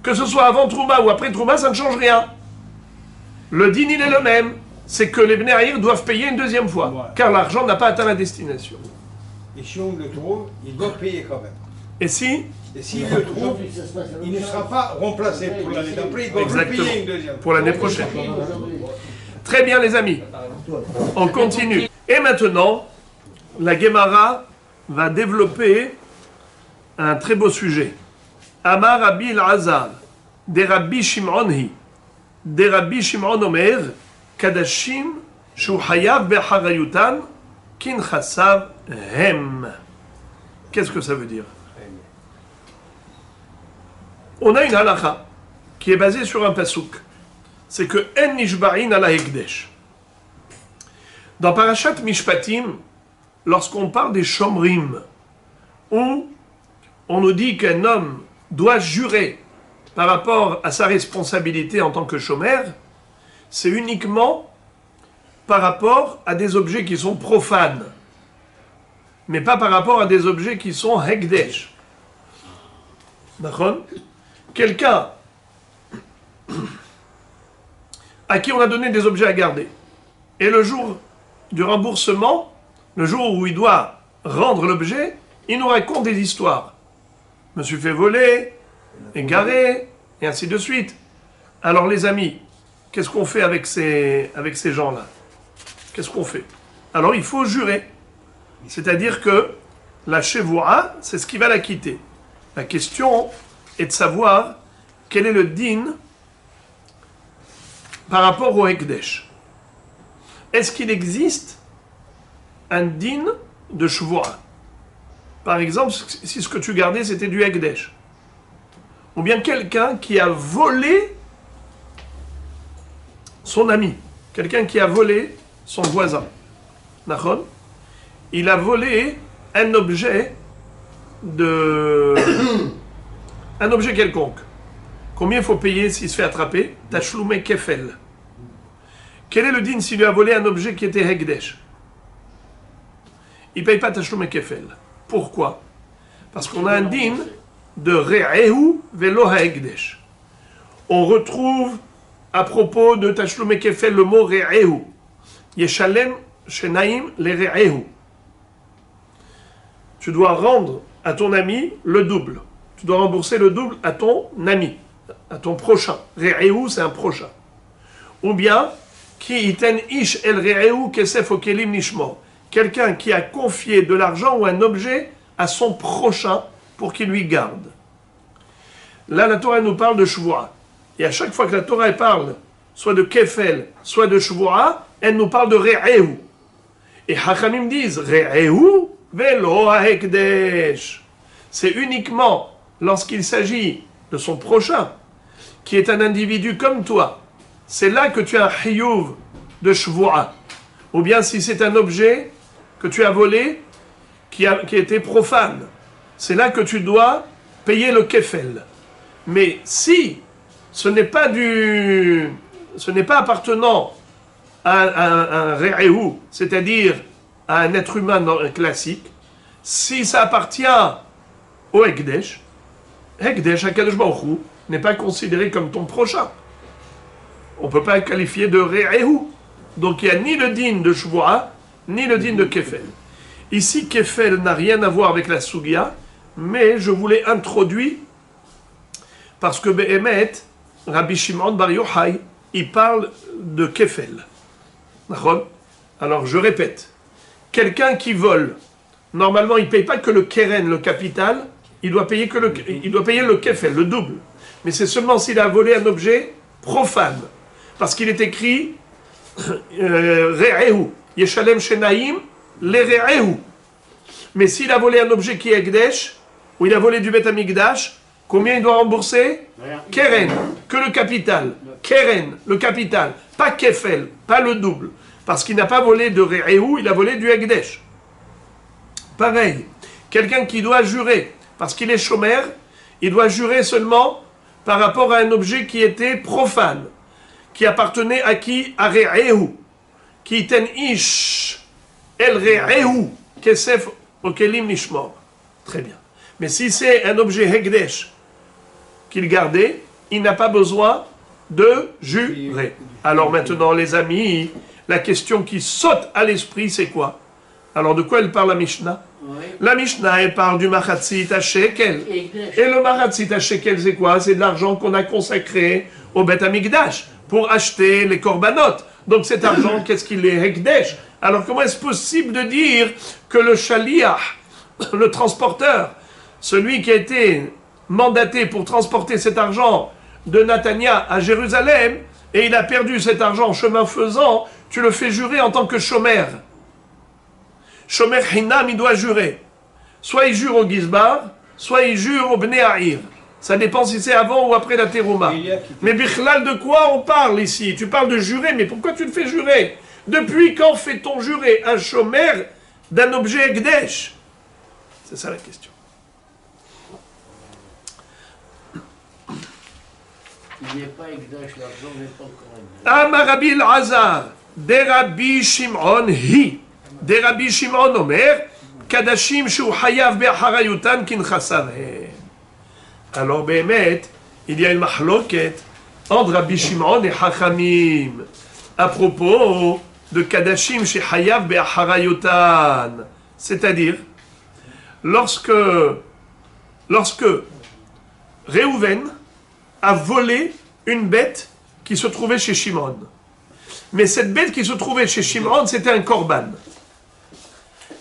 Que ce soit avant Trouma ou après Trouma, ça ne change rien. Le din, il est le même. C'est que les Bnei Haïr doivent payer une deuxième fois, car l'argent n'a pas atteint la destination. Et si on le trouve, il doit payer quand même. Et si? Et s'il le trouve, il ne sera pas remplacé pour l'année d'après, il doit Exactement. payer une deuxième fois. Pour l'année prochaine. Très bien, les amis. On continue. Et maintenant, la Gemara va développer un très beau sujet. Amar Rabbi el-Azar, de Rabbi Shimon hi, de Rabbi Shimon Omer, Kadashim, Shu Hayav Beharayutan, Kin Chassav Hem. Qu'est-ce que ça veut dire? On a une halakha qui est basée sur un pasouk. C'est que En Nishba'in ala Hekdesh. Dans Parashat Mishpatim, lorsqu'on parle des Shomrim, où on nous dit qu'un homme doit jurer par rapport à sa responsabilité en tant que Shomer, c'est uniquement par rapport à des objets qui sont profanes. mais pas par rapport à des objets qui sont Hekdesh. D'accord? Quelqu'un à qui on a donné des objets à garder, et le jour du remboursement, le jour où il doit rendre l'objet, il nous raconte des histoires. Je me suis fait voler, égaré, et ainsi de suite. Alors les amis, qu'est-ce qu'on fait avec ces gens-là? Qu'est-ce qu'on fait? Alors il faut jurer. C'est-à-dire que la chevoura, c'est ce qui va la quitter. La question est de savoir quel est le din par rapport au Hekdesh. Est-ce qu'il existe un din de chevoura? Par exemple, si ce que tu gardais c'était du Hekdesh. Ou bien quelqu'un qui a volé son ami. Quelqu'un qui a volé son voisin. D'accord? Il a volé un objet un objet quelconque. Combien il faut payer s'il se fait attraper? Tashlume kefel. Quel est le din s'il lui a volé un objet qui était Hekdesh? Il ne paye pas Tashlume kefel. Pourquoi? Parce qu'on a un din de Re'ehu velo Hekdesh. On retrouve à propos de Tashlume kefel le mot Re'ehu. Yeshalem shenaim le Re'ehu. Tu dois rendre à ton ami le double. Tu dois rembourser le double à ton ami, à ton prochain. Re'ehu, c'est un prochain. Ou bien, ki iten ish el re'ehu kesef okelim nishmor. Quelqu'un qui a confié de l'argent ou un objet à son prochain pour qu'il lui garde. Là, la Torah nous parle de Shvuah. Et à chaque fois que la Torah parle soit de kefel, soit de Shvuah, elle nous parle de re'ehu. Et Hachamim disent re'ehu velo hekdesh. C'est uniquement lorsqu'il s'agit de son prochain, qui est un individu comme toi. C'est là que tu as un hiyuv de shvuah. Ou bien si c'est un objet que tu as volé, qui était profane. C'est là que tu dois payer le kefel. Mais si ce n'est pas appartenant à un re'ehu, c'est-à-dire à un être humain classique, si ça appartient au Hekdesh, HaKadosh Baruch Hu n'est pas considéré comme ton prochain. On ne peut pas le qualifier de Re'ehu. Donc il n'y a ni le din de Shvuah, ni le din de Kefel. Ici, Kefel n'a rien à voir avec la Sugia, mais je vous l'ai introduit parce que Be'emet, Rabbi Shimon Bar Yochai, il parle de Kefel. Alors je répète, quelqu'un qui vole, normalement il ne paye pas que le keren, le capital, il doit payer le kefel, le double. Mais c'est seulement s'il a volé un objet profane. Parce qu'il est écrit Re'ehu, Yeshalem Shenaim, le Re'ehu. Mais s'il a volé un objet qui est Hekdesh, ou il a volé du Bet Hamikdash, combien il doit rembourser? Keren, que le capital. Keren, le capital. Pas kefel, pas le double. Parce qu'il n'a pas volé de Re'ehu, il a volé du Hekdesh. Pareil, quelqu'un qui doit jurer, parce qu'il est chômeur, il doit jurer seulement par rapport à un objet qui était profane, qui appartenait à qui? À Re'ehu. Qui ten ish el Re'ehu, kesef okelim nishmor. Très bien. Mais si c'est un objet Hekdesh qu'il gardait, il n'a pas besoin de jurer. Alors maintenant, les amis, la question qui saute à l'esprit, c'est quoi? Alors de quoi elle parle la Mishnah? Oui. La Mishnah, elle parle du Machatzit à Shekel. Et le Machatzit à Shekel, c'est quoi? C'est de l'argent qu'on a consacré au Bet Hamikdash pour acheter les korbanot. Donc cet argent, qu'est-ce qu'il est? Hekdesh. Alors comment est-ce possible de dire que le shaliach, le transporteur, celui qui a été mandaté pour transporter cet argent de Natania à Jérusalem, et il a perdu cet argent en chemin faisant, tu le fais jurer en tant que chômeur. Shomer Hinam, il doit jurer. Soit il jure au Gizbar, soit il jure au Bnei Ha'ir. Ça dépend si c'est avant ou après la Terouma. Mais Bichlal, de quoi on parle ici? Tu parles de jurer, mais pourquoi tu le fais jurer? Depuis quand fait-on jurer un Shomer d'un objet Hekdesh? C'est ça la question. Il n'est pas Hekdesh, l'argent n'est pas encore Hekdesh. Amarabi al-Azar, de Rabbi Shimon hi. De Rabbi Shimon Omer, Kadashim shu hayav be'acharayutan kinchasav he. Alors, Béhémet, il y a une mahloket entre Rabbi Shimon et Chachamim à propos de Kadashim chez Hayav be'acharayutan. C'est-à-dire, lorsque Réhouven a volé une bête qui se trouvait chez Shimon. Mais cette bête qui se trouvait chez Shimon, c'était un korban.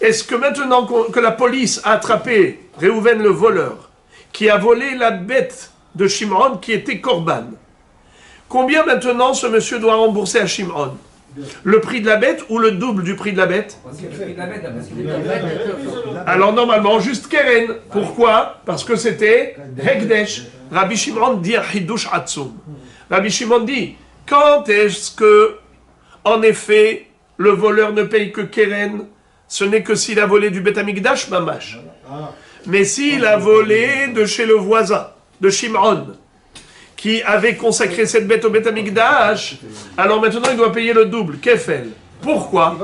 Est-ce que maintenant que la police a attrapé Réhouven le voleur, qui a volé la bête de Shimon qui était korban, combien maintenant ce monsieur doit rembourser à Shimon? Le prix de la bête ou le double du prix de la bête? Alors normalement, juste Keren. Pourquoi? Parce que c'était Hekdesh. Rabbi Shimon dit Hidush Atzum. Rabbi Shimon dit, quand est-ce que, en effet, le voleur ne paye que Keren? Ce n'est que s'il a volé du Beth Amikdash, mamash. Mais s'il a volé de chez le voisin, de Shimon, qui avait consacré cette bête au Beth Amikdash, alors maintenant il doit payer le double. Kefel. Pourquoi?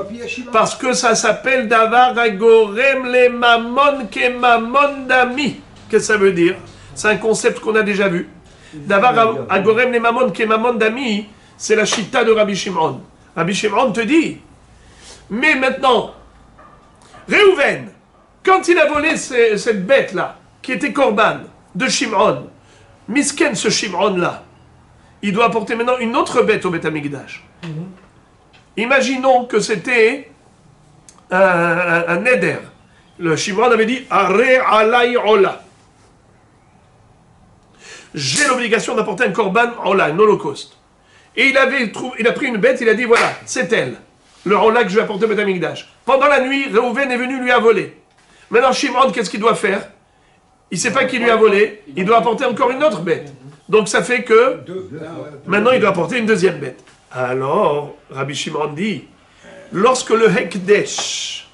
Parce que ça s'appelle Davar Agorem le Mamon ke Mamon Dami. Qu'est-ce que ça veut dire? C'est un concept qu'on a déjà vu. Davar Agorem le Mamon ke Mamon Dami, c'est la chita de Rabbi Shimon. Rabbi Shimon te dit, mais maintenant, Réhouven, quand il a volé cette bête-là, qui était Korban, de Shimon, Misken, ce Shimon-là, il doit apporter maintenant une autre bête au Beth Amikdash. Imaginons que c'était un neder. Le Shimon avait dit, Are alay ola. J'ai l'obligation d'apporter un korban ola, un holocauste. Et il a pris une bête, il a dit, voilà, c'est elle. Le ola que je vais apporter au Beth Amikdash. Pendant la nuit, Réhouven est venu lui a volé. Maintenant, Shimon, qu'est-ce qu'il doit faire? Il ne sait pas qui lui a volé, il doit apporter encore une autre bête. Donc ça fait que, maintenant il doit apporter une deuxième bête. Alors, Rabbi Shimon dit, lorsque le Hekdesh,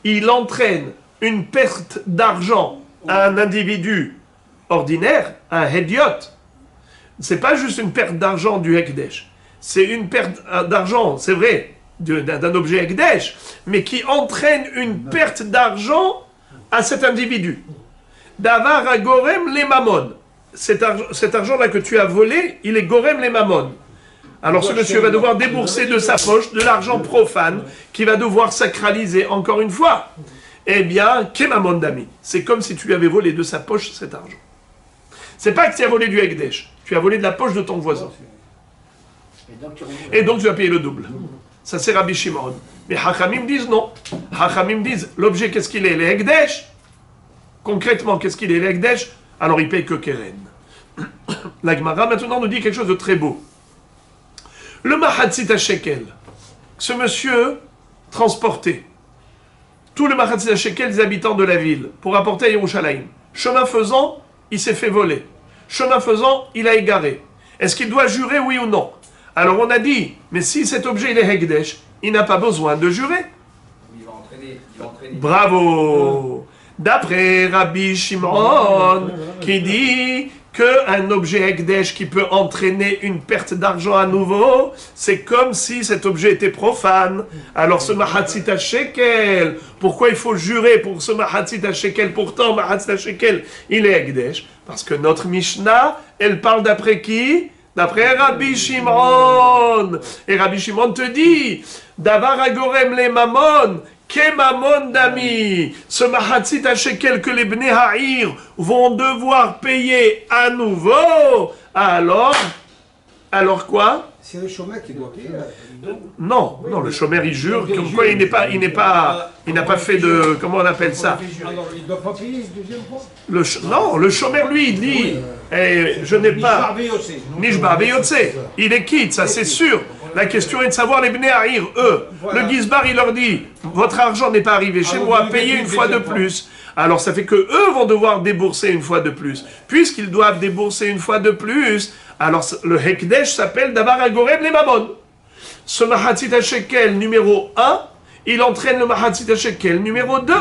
il entraîne une perte d'argent à un individu ordinaire, un Hediot, c'est pas juste une perte d'argent du Hekdesh, c'est une perte d'argent, c'est vrai, d'un objet Hekdesh, mais qui entraîne une perte d'argent à cet individu. Davar à Gorem les Mamon. Cet argent-là que tu as volé, il est Gorem les Mamon. Alors ce monsieur va devoir débourser de sa poche de l'argent profane qui va devoir sacraliser encore une fois. Eh bien, Kemamon Dami. C'est comme si tu lui avais volé de sa poche cet argent. C'est pas que tu as volé du Hekdesh, tu as volé de la poche de ton voisin. Et donc tu vas payer le double. Ça c'est Rabbi Shimon. Mais Hachamim disent non. Hachamim disent, l'objet qu'est-ce qu'il est? Les Hekdesh. Concrètement, qu'est-ce qu'il est, l'Ekdesh? Alors il paye que Keren. La Gemara maintenant nous dit quelque chose de très beau. Le Mahatzit HaShekel, ce monsieur transportait tous les Mahatzit HaShekel des habitants de la ville pour apporter à Yerushalayim. Chemin faisant, il s'est fait voler. Chemin faisant, il a égaré. Est-ce qu'il doit jurer, oui ou non? Alors on a dit, mais si cet objet il est Hekdesh, il n'a pas besoin de jurer. Il va entraîner. Bravo! D'après Rabbi Shimon, qui dit qu'un objet Hekdesh qui peut entraîner une perte d'argent à nouveau, c'est comme si cet objet était profane. Alors ce Mahatzit HaShekel, pourquoi il faut jurer pour ce Mahatzit HaShekel? Pourtant, Mahatzit HaShekel, il est Hekdesh. Parce que notre Mishnah, elle parle d'après qui? D'après Rabbi Shimon. Et Rabbi Shimon te dit, Davar Agorem le Mamon, Kemamon Dami, ce Mahatzit HaShekel que les Bnei Ha'ir vont devoir payer à nouveau. Alors quoi? C'est le chômeur qui doit payer. Non, le chômeur il jure comme quoi il n'a pas fait de, comment on appelle ça? Alors il ne doit pas payer une deuxième fois? Non, le chômeur lui il dit, je n'ai pas. Nishbar Beyotse. Il est quitte, ça c'est sûr. La question est de savoir les Bnei Ha'ir, eux. Le Gizbar il leur dit, votre argent n'est pas arrivé chez moi, payez une fois de plus. Alors ça fait que eux vont devoir débourser une fois de plus. Puisqu'ils doivent débourser une fois de plus, alors le Hekdesh s'appelle Davar Agorem les Mamon. Ce Mahatzit HaShekel numéro 1, il entraîne le Mahatzit HaShekel numéro 2.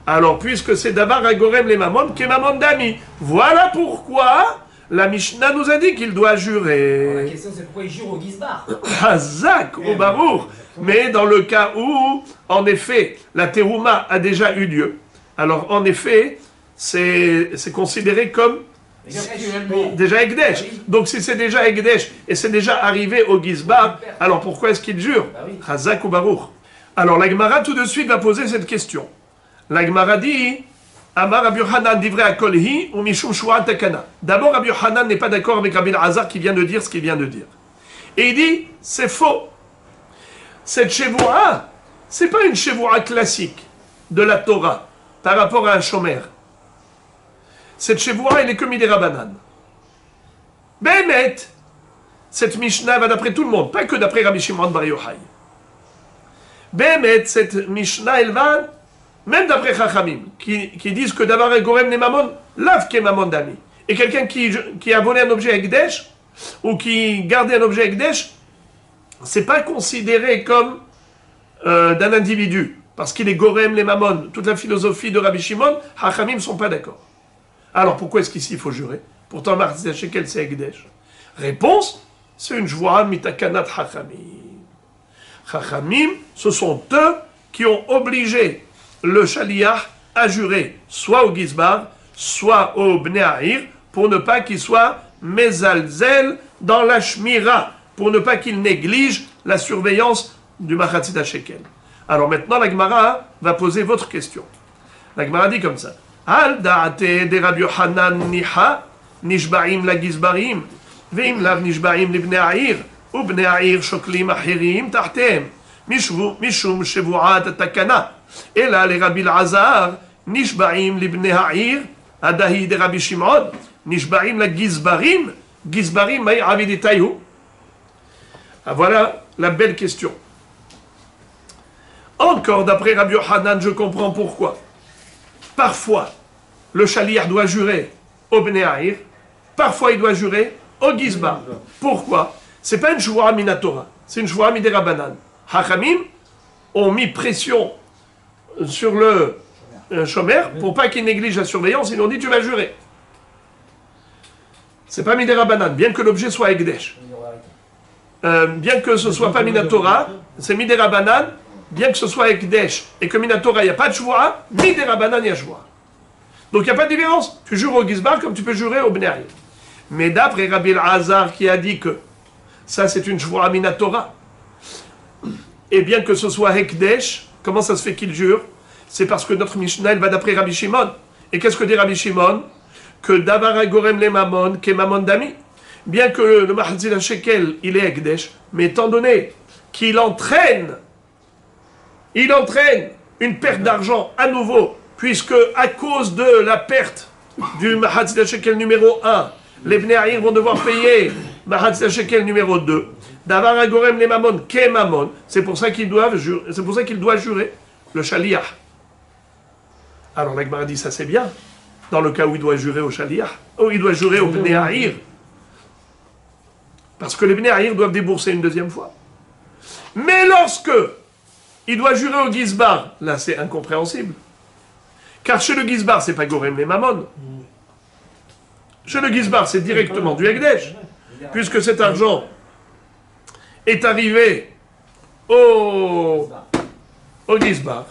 Alors puisque c'est Davar Agorem les Mamon, Kemamon Dami. Voilà pourquoi la Mishnah nous a dit qu'il doit jurer. Alors, la question c'est pourquoi il jure au Gizbar. Hazak au Barour. Mais dans le cas où, en effet, la Terouma a déjà eu lieu, Alors en effet, c'est considéré comme déjà Ekdesh. Donc si c'est déjà Ekdesh et c'est déjà arrivé au Gizbar, alors pourquoi est-ce qu'il jure? Chazak ou Baruch. Alors la Gemara tout de suite va poser cette question. La Gemara dit Amar Rabbi Yochanan divrei akolhi ou mishum shua takana. D'abord Rabbi Yochanan n'est pas d'accord avec Rabbi Elazar qui vient de dire ce qu'il vient de dire. Et il dit c'est faux. Cette Shevoua, c'est pas une Shevoua classique de la Torah par rapport à un shomer. Cette Shevoua, elle est comme Midera Banan. Bémet, cette Mishnah va d'après tout le monde, pas que d'après Rabbi Shimon Bar Yochai. Bémet, cette Mishnah, elle va même d'après Chachamim, qui disent que d'avoir un Gorem Nemamon, lave qu'est Mamon d'ami. Et quelqu'un qui a volé un objet Ekdesh, ou qui gardait un objet Ekdesh, c'est pas considéré comme d'un individu, parce qu'il est Gorem les Mamon. Toute la philosophie de Rabbi Shimon, Chachamim ne sont pas d'accord. Alors pourquoi est-ce qu'ici il faut jurer? Pourtant, Machatzit HaShekel c'est Ekdesh. Réponse, c'est une joie mitakanat Chachamim. Chachamim, ce sont eux qui ont obligé le Shaliach à jurer, soit au Gizbar, soit au Bnei Ha'ir, pour ne pas qu'il soit mezalzel dans la Shmira, pour ne pas qu'il néglige la surveillance du Machatzit HaShekel. Alors maintenant, la Gemara va poser votre question. La Gemara dit comme ça. Al da'ate de Rabbi Yochanan niha, nishba'im la Gizbarim, ve'im lav nishba'im li Bnei Ha'ir, u Bnei Ha'ir shoklim achirim ta'hteem, mishum shevu'at takana. Et là, les Rabbi Elazar, nishba'im li Bnei Ha'ir, adahi de Rabbi Shimon, nishba'im la Gizbarim, Gizbarim ma'i aviditayu. Voilà la belle question. Encore d'après Rabbi Yochanan, je comprends pourquoi. Parfois, le Shaliach doit jurer au Bnei Ha'ir, parfois il doit jurer au Gizbar. Pourquoi? C'est pas une Shvoua Minatora, c'est une Shvoua Midera Banan. Hachamim ont mis pression sur le Shomer pour pas qu'il néglige la surveillance, ils ont dit tu vas jurer. C'est pas Midera Banan, bien que l'objet soit Ekdesh. Bien que ce soit pas Minatora, c'est Midera Banan, bien que ce soit Ekdesh et que Minatora, il n'y a pas de Shvoua, Midera Banan, il y a Shvoua. Donc il n'y a pas de différence. Tu jures au Gizbar comme tu peux jurer au Bnei Ha'ir. Mais d'après Rabbi Elazar qui a dit que ça c'est une Shvoua Minatora, et bien que ce soit Ekdesh, comment ça se fait qu'il jure? C'est parce que notre Mishnah elle va d'après Rabbi Shimon. Et qu'est-ce que dit Rabbi Shimon? Que Davar Gorem le Mamon, qu'est Mamon d'ami. Bien que le Machatzit HaShekel, il est Ekdesh, mais étant donné qu'il entraîne une perte d'argent à nouveau, puisque à cause de la perte du Machatzit HaShekel numéro 1, les Bnei Ha'ir vont devoir payer Machatzit HaShekel numéro 2. Davar Gorem le Mamon, qu'est Mamon. C'est pour ça qu'il doit jurer le Shaliach. Alors la Gemara dit ça c'est bien, dans le cas où il doit jurer au Shaliach, où il doit jurer au Bnei Ha'ir. Parce que les Bnei Ha'ir doivent débourser une deuxième fois. Mais lorsque il doit jurer au Gizbar, là c'est incompréhensible. Car chez le Gizbar, c'est pas Gorem les Mamon. Chez le Gizbar, c'est directement du Ekdesh. Puisque cet argent est arrivé au Gizbar.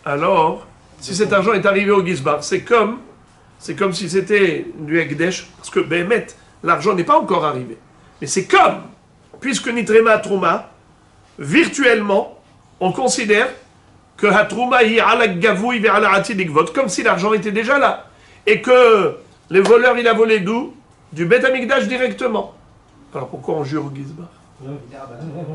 Alors, si cet argent est arrivé au Gizbar, c'est comme si c'était du Ekdesh, parce que Bémet, l'argent n'est pas encore arrivé. Mais c'est comme, puisque Nitrema Trouma, virtuellement, on considère que Hatrouma y ala gavouy vers la atidikvot, comme si l'argent était déjà là. Et que les voleurs, il a volé d'où? Du Beth Amikdash directement. Alors pourquoi on jure au Gizbar?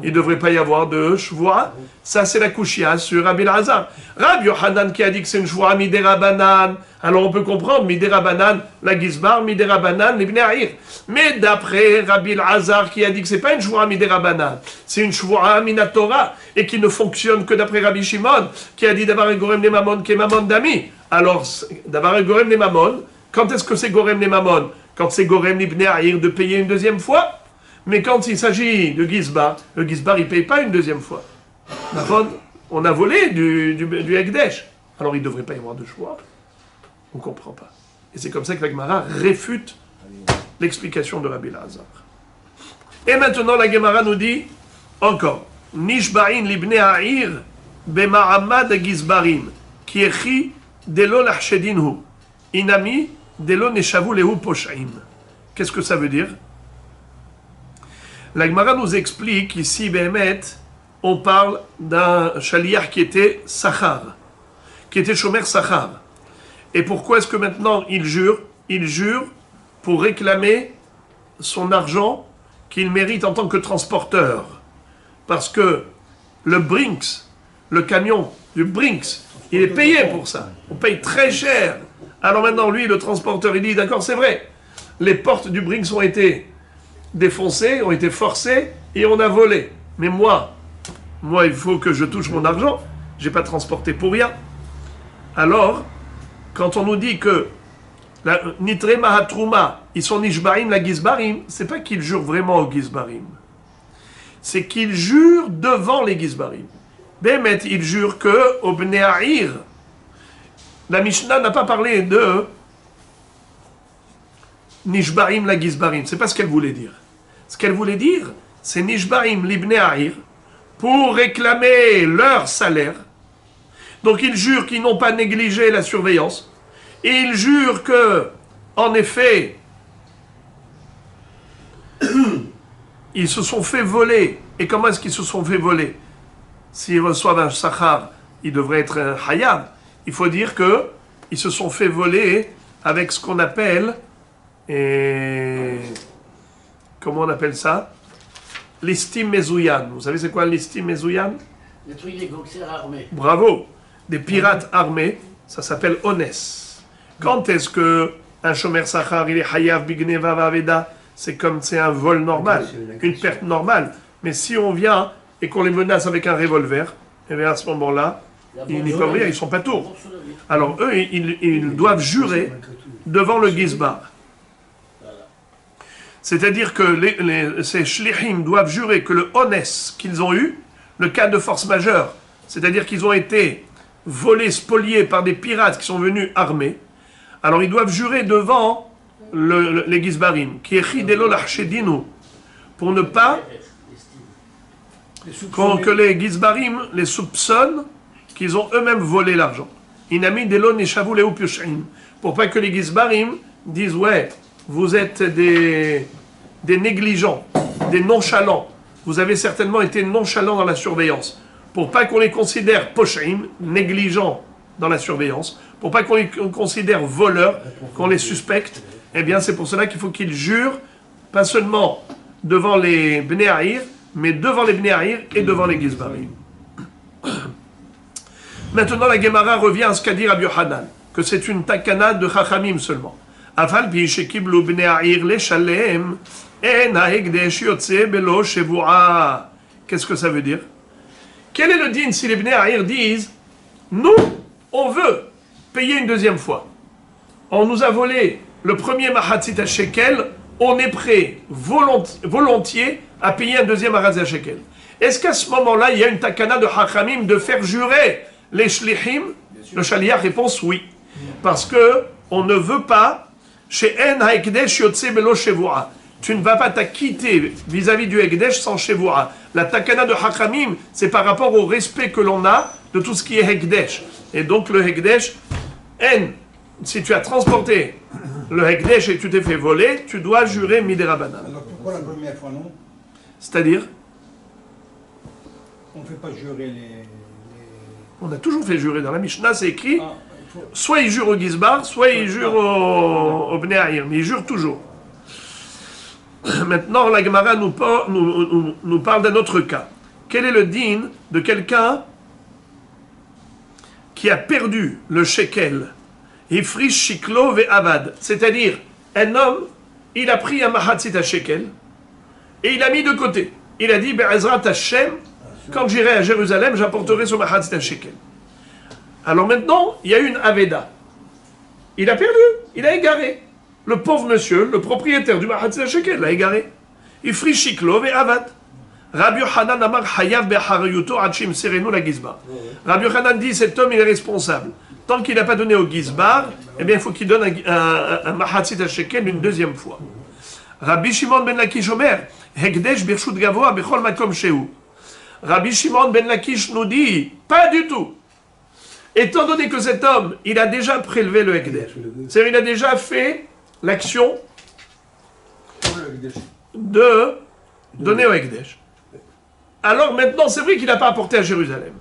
Il ne devrait pas y avoir de Shvoua. Ça, c'est la Kushia sur Rabbi Elazar. Rabbi Yochanan qui a dit que c'est une Shvoua Midera Banan. Alors on peut comprendre Midera Banan, la Gizbar, Midera Banan, les Bnei Ha'ir. Mais d'après Rabbi Elazar qui a dit que c'est pas une Shvoua Midera Banan, c'est une Shvoua Minatora et qui ne fonctionne que d'après Rabbi Shimon qui a dit d'avoir un Gorem les Mamon qui est Mamon d'ami. Alors d'avoir un Gorem les Mamon, quand est-ce que c'est Gorem les Mamon? Quand c'est Gorem les Bnei Ha'ir de payer une deuxième fois? Mais quand il s'agit de Gizbar, le Gizbar, il ne paye pas une deuxième fois. On a volé du Ekdesh. Alors il ne devrait pas y avoir de choix. On ne comprend pas. Et c'est comme ça que la Gemara réfute l'explication de Rabbi Elazar. Et maintenant, la Gemara nous dit encore Nishba'in libnei ha'ir bema'amad gizbarim ki echi delo lachshedinhu, inami delo neshavu lehu poshaim. Qu'est-ce que ça veut dire? La Gemara nous explique ici, Behemet, on parle d'un shaliach qui était Sachar, qui était Shomer Sachar. Et pourquoi est-ce que maintenant il jure? Il jure pour réclamer son argent qu'il mérite en tant que transporteur. Parce que le Brinks, le camion du Brinks, il est payé pour ça. On paye très cher. Alors maintenant, lui, le transporteur, il dit, d'accord, c'est vrai, les portes du Brinks ont été défoncées, ont été forcées, et on a volé. Mais moi, il faut que je touche mon argent. J'ai pas transporté pour rien. Alors, quand on nous dit que Nitre Mahatrouma, ils sont Nishbarim la Gizbarim, c'est pas qu'ils jurent vraiment au Gizbarim. C'est qu'ils jurent devant les Gizbarim. Bémet, ils jurent que au Bnei A'ir, la Mishnah n'a pas parlé de Nishbarim la Gizbarim. C'est pas ce qu'elle voulait dire. Ce qu'elle voulait dire, c'est Nishbarim l'Ibnei A'ir pour réclamer leur salaire. Donc ils jurent qu'ils n'ont pas négligé la surveillance. Et ils jurent que, en effet, ils se sont fait voler. Et comment est-ce qu'ils se sont fait voler? S'ils reçoivent un sachar, ils devraient être un hayab. Il faut dire qu'ils se sont fait voler avec ce qu'on appelle, comment on appelle ça? L'estime mezouyan. Vous savez c'est quoi l'estime mezouyan? Les trucs des gangsters armés. Bravo. Des pirates armés, ça s'appelle onès. Quand est-ce que un shomer sachar, il est hayav bigneva vaveda? C'est comme c'est un vol normal, une perte normale. Mais si on vient et qu'on les menace avec un revolver, et bien à ce moment-là, ils n'y peuvent rien, ils sont pas tours. Alors eux, ils doivent jurer devant le gizbar. C'est-à-dire que ces shlichim doivent jurer que le onès qu'ils ont eu, le cas de force majeure, c'est-à-dire qu'ils ont été volés, spoliés par des pirates qui sont venus armés, alors ils doivent jurer devant les gizbarim, qui est chidelo lachshedinu, pour ne pas que les gizbarim les soupçonnent qu'ils ont eux-mêmes volé l'argent. Inami delo neshavu lehu push'in, pour pas que les gizbarim disent ouais, vous êtes des négligents, des nonchalants. Vous avez certainement été nonchalants dans la surveillance. Pour pas qu'on les considère posh'im, négligents dans la surveillance, pour pas qu'on les considère voleurs, qu'on les suspecte, eh bien c'est pour cela qu'il faut qu'ils jurent, pas seulement devant les Bnei A'ir, mais devant les Bnei A'ir et devant les Gizbarim. Maintenant la Gemara revient à ce qu'a dit Rabbi Yochanan, que c'est une takana de Chachamim seulement. Afal pi shekiblu Bnei A'ir leshalem, en ha'ekdesh yotze belo shevua. Qu'est-ce que ça veut dire? Quel est le din si les Bnei A'ir disent, nous, on veut payer une deuxième fois. On nous a volé le premier mahatzit à shekel, on est prêt volontiers à payer un deuxième mahatzit à shekel. Est-ce qu'à ce moment-là, il y a une takana de Hachamim de faire jurer les shlichim? Le shaliach réponse oui. Parce que on ne veut pas, chez En haekdesh yotze belo shevua. Tu ne vas pas t'acquitter vis-à-vis du Hekdesh sans Shevua. La takana de Hachamim, c'est par rapport au respect que l'on a de tout ce qui est Hekdesh. Et donc le Hekdesh, si tu as transporté le Hekdesh et tu t'es fait voler, tu dois jurer Miderabanan. Alors pourquoi la première fois non? C'est-à-dire, On ne fait pas jurer les... on a toujours fait jurer. Dans la Mishnah, c'est écrit, Ah, il faut... soit il jure au Gizbar, soit il jure au Bnei A'ir. Mais il jure toujours. Maintenant, la Gemara nous parle d'un autre cas. Quel est le din de quelqu'un qui a perdu le shekel? Ifrish shiklo ve'avad. C'est-à-dire, un homme, il a pris un mahatzit à shekel et il a mis de côté. Il a dit, Be'ezrat Hashem, quand j'irai à Jérusalem, j'apporterai ce mahatzit à shekel. Alors maintenant, il y a une aveda. Il a perdu, il a égaré. Le pauvre monsieur, le propriétaire du mahatzit à shekel, l'a égaré. Ifrish shiklo ve'avad. Rabbi Yochanan amar hayav be'harayuto achim serenu la gizbar. Rabbi Yochanan dit, cet homme, il est responsable. Tant qu'il n'a pas donné au gizbar, eh bien, il faut qu'il donne un mahatzit à shekel une deuxième fois. Rabbi Shimon ben Lakish Omer, Hekdesh birshut gavoa bechol makom shehu. Rabbi Shimon ben Lakish nous dit, pas du tout. étant donné que cet homme, il a déjà prélevé le Ekdesh, c'est-à-dire il a déjà fait l'action de donner au Ekdesh. Alors maintenant, c'est vrai qu'il n'a pas apporté à Jérusalem.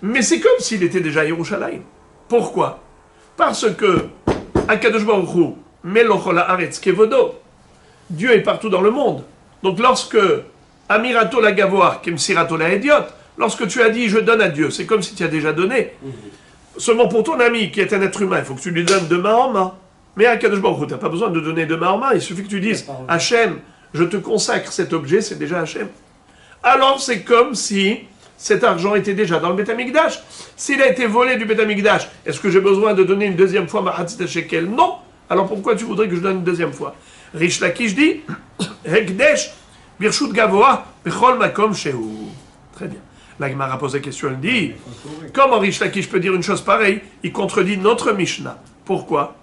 Mais c'est comme s'il était déjà à Yerushalayim. Pourquoi? Parce que Akadosh Baruch Hu, Meloch haaretz kevodo, Dieu est partout dans le monde. Donc lorsque Amirato la Gavoa, Kemsirato la Hédiot, lorsque tu as dit je donne à Dieu, c'est comme si tu as déjà donné. Seulement pour ton ami qui est un être humain, il faut que tu lui donnes de main en main. Mais à Kadosh Baruch Hu, tu n'as pas besoin de donner de main en main, il suffit que tu dises Hachem, je te consacre cet objet, c'est déjà Hachem. Alors c'est comme si cet argent était déjà dans le Beth Amikdash. S'il a été volé du Beth Amikdash, est-ce que j'ai besoin de donner une deuxième fois Mahatzit Shekel? Non. Alors pourquoi tu voudrais que je donne une deuxième fois? Rish Lakish dit Hekdesh Birshut Gavoa Bechol Makom Shehu. Très bien. La Gemara pose la question, elle dit comment Rish Lakish peut dire une chose pareille? Il contredit notre Mishnah. Pourquoi?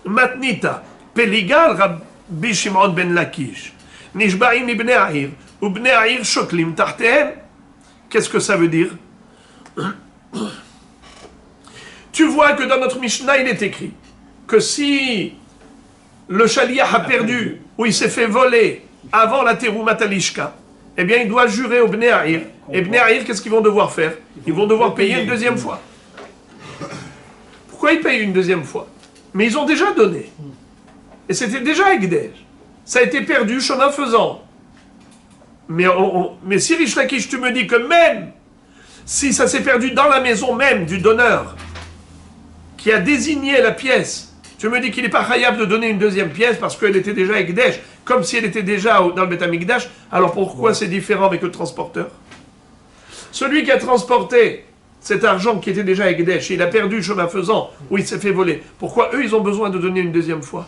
Matnita Peligal Rabbi Shimon ben Lakish Nishba'im ibn A'ir ou bnei A'ir Shoklim Tartehem. Qu'est-ce que ça veut dire? Tu vois que dans notre Mishnah, il est écrit que si le Shaliach a perdu ou il s'est fait voler avant la Teroumat Alishka, eh bien il doit jurer au Bnei A'ir. Et Bnei A'ir, qu'est-ce qu'ils vont devoir faire? Ils vont devoir payer une deuxième fois. Pourquoi ils payent une deuxième fois? Mais ils ont déjà donné. Et c'était déjà Ekdesh. Ça a été perdu, chemin faisant. Mais si Rish Lakish, tu me dis que même si ça s'est perdu dans la maison même du donneur qui a désigné la pièce, tu me dis qu'il n'est pas khayab de donner une deuxième pièce parce qu'elle était déjà Ekdesh, comme si elle était déjà dans le Beth Amikdash, alors pourquoi c'est différent avec le transporteur? Celui qui a transporté cet argent qui était déjà Ekdesh, il a perdu chemin faisant, ou il s'est fait voler, pourquoi eux ils ont besoin de donner une deuxième fois?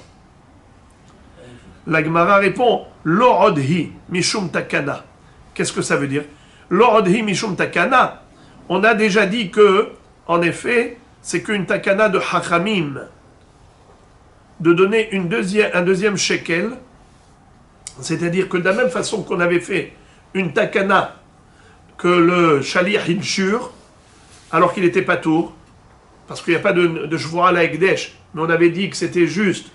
La Gemara répond Lo odhi mishum takana. Qu'est-ce que ça veut dire? Lo odhi mishum takana. On a déjà dit que, en effet, c'est qu'une takana de hachamim, de donner un deuxième shekel, c'est-à-dire que de la même façon qu'on avait fait une takana que le shaliach il jure, alors qu'il n'était pas tour, parce qu'il n'y a pas de shvua à la Ekdesh, mais on avait dit que c'était juste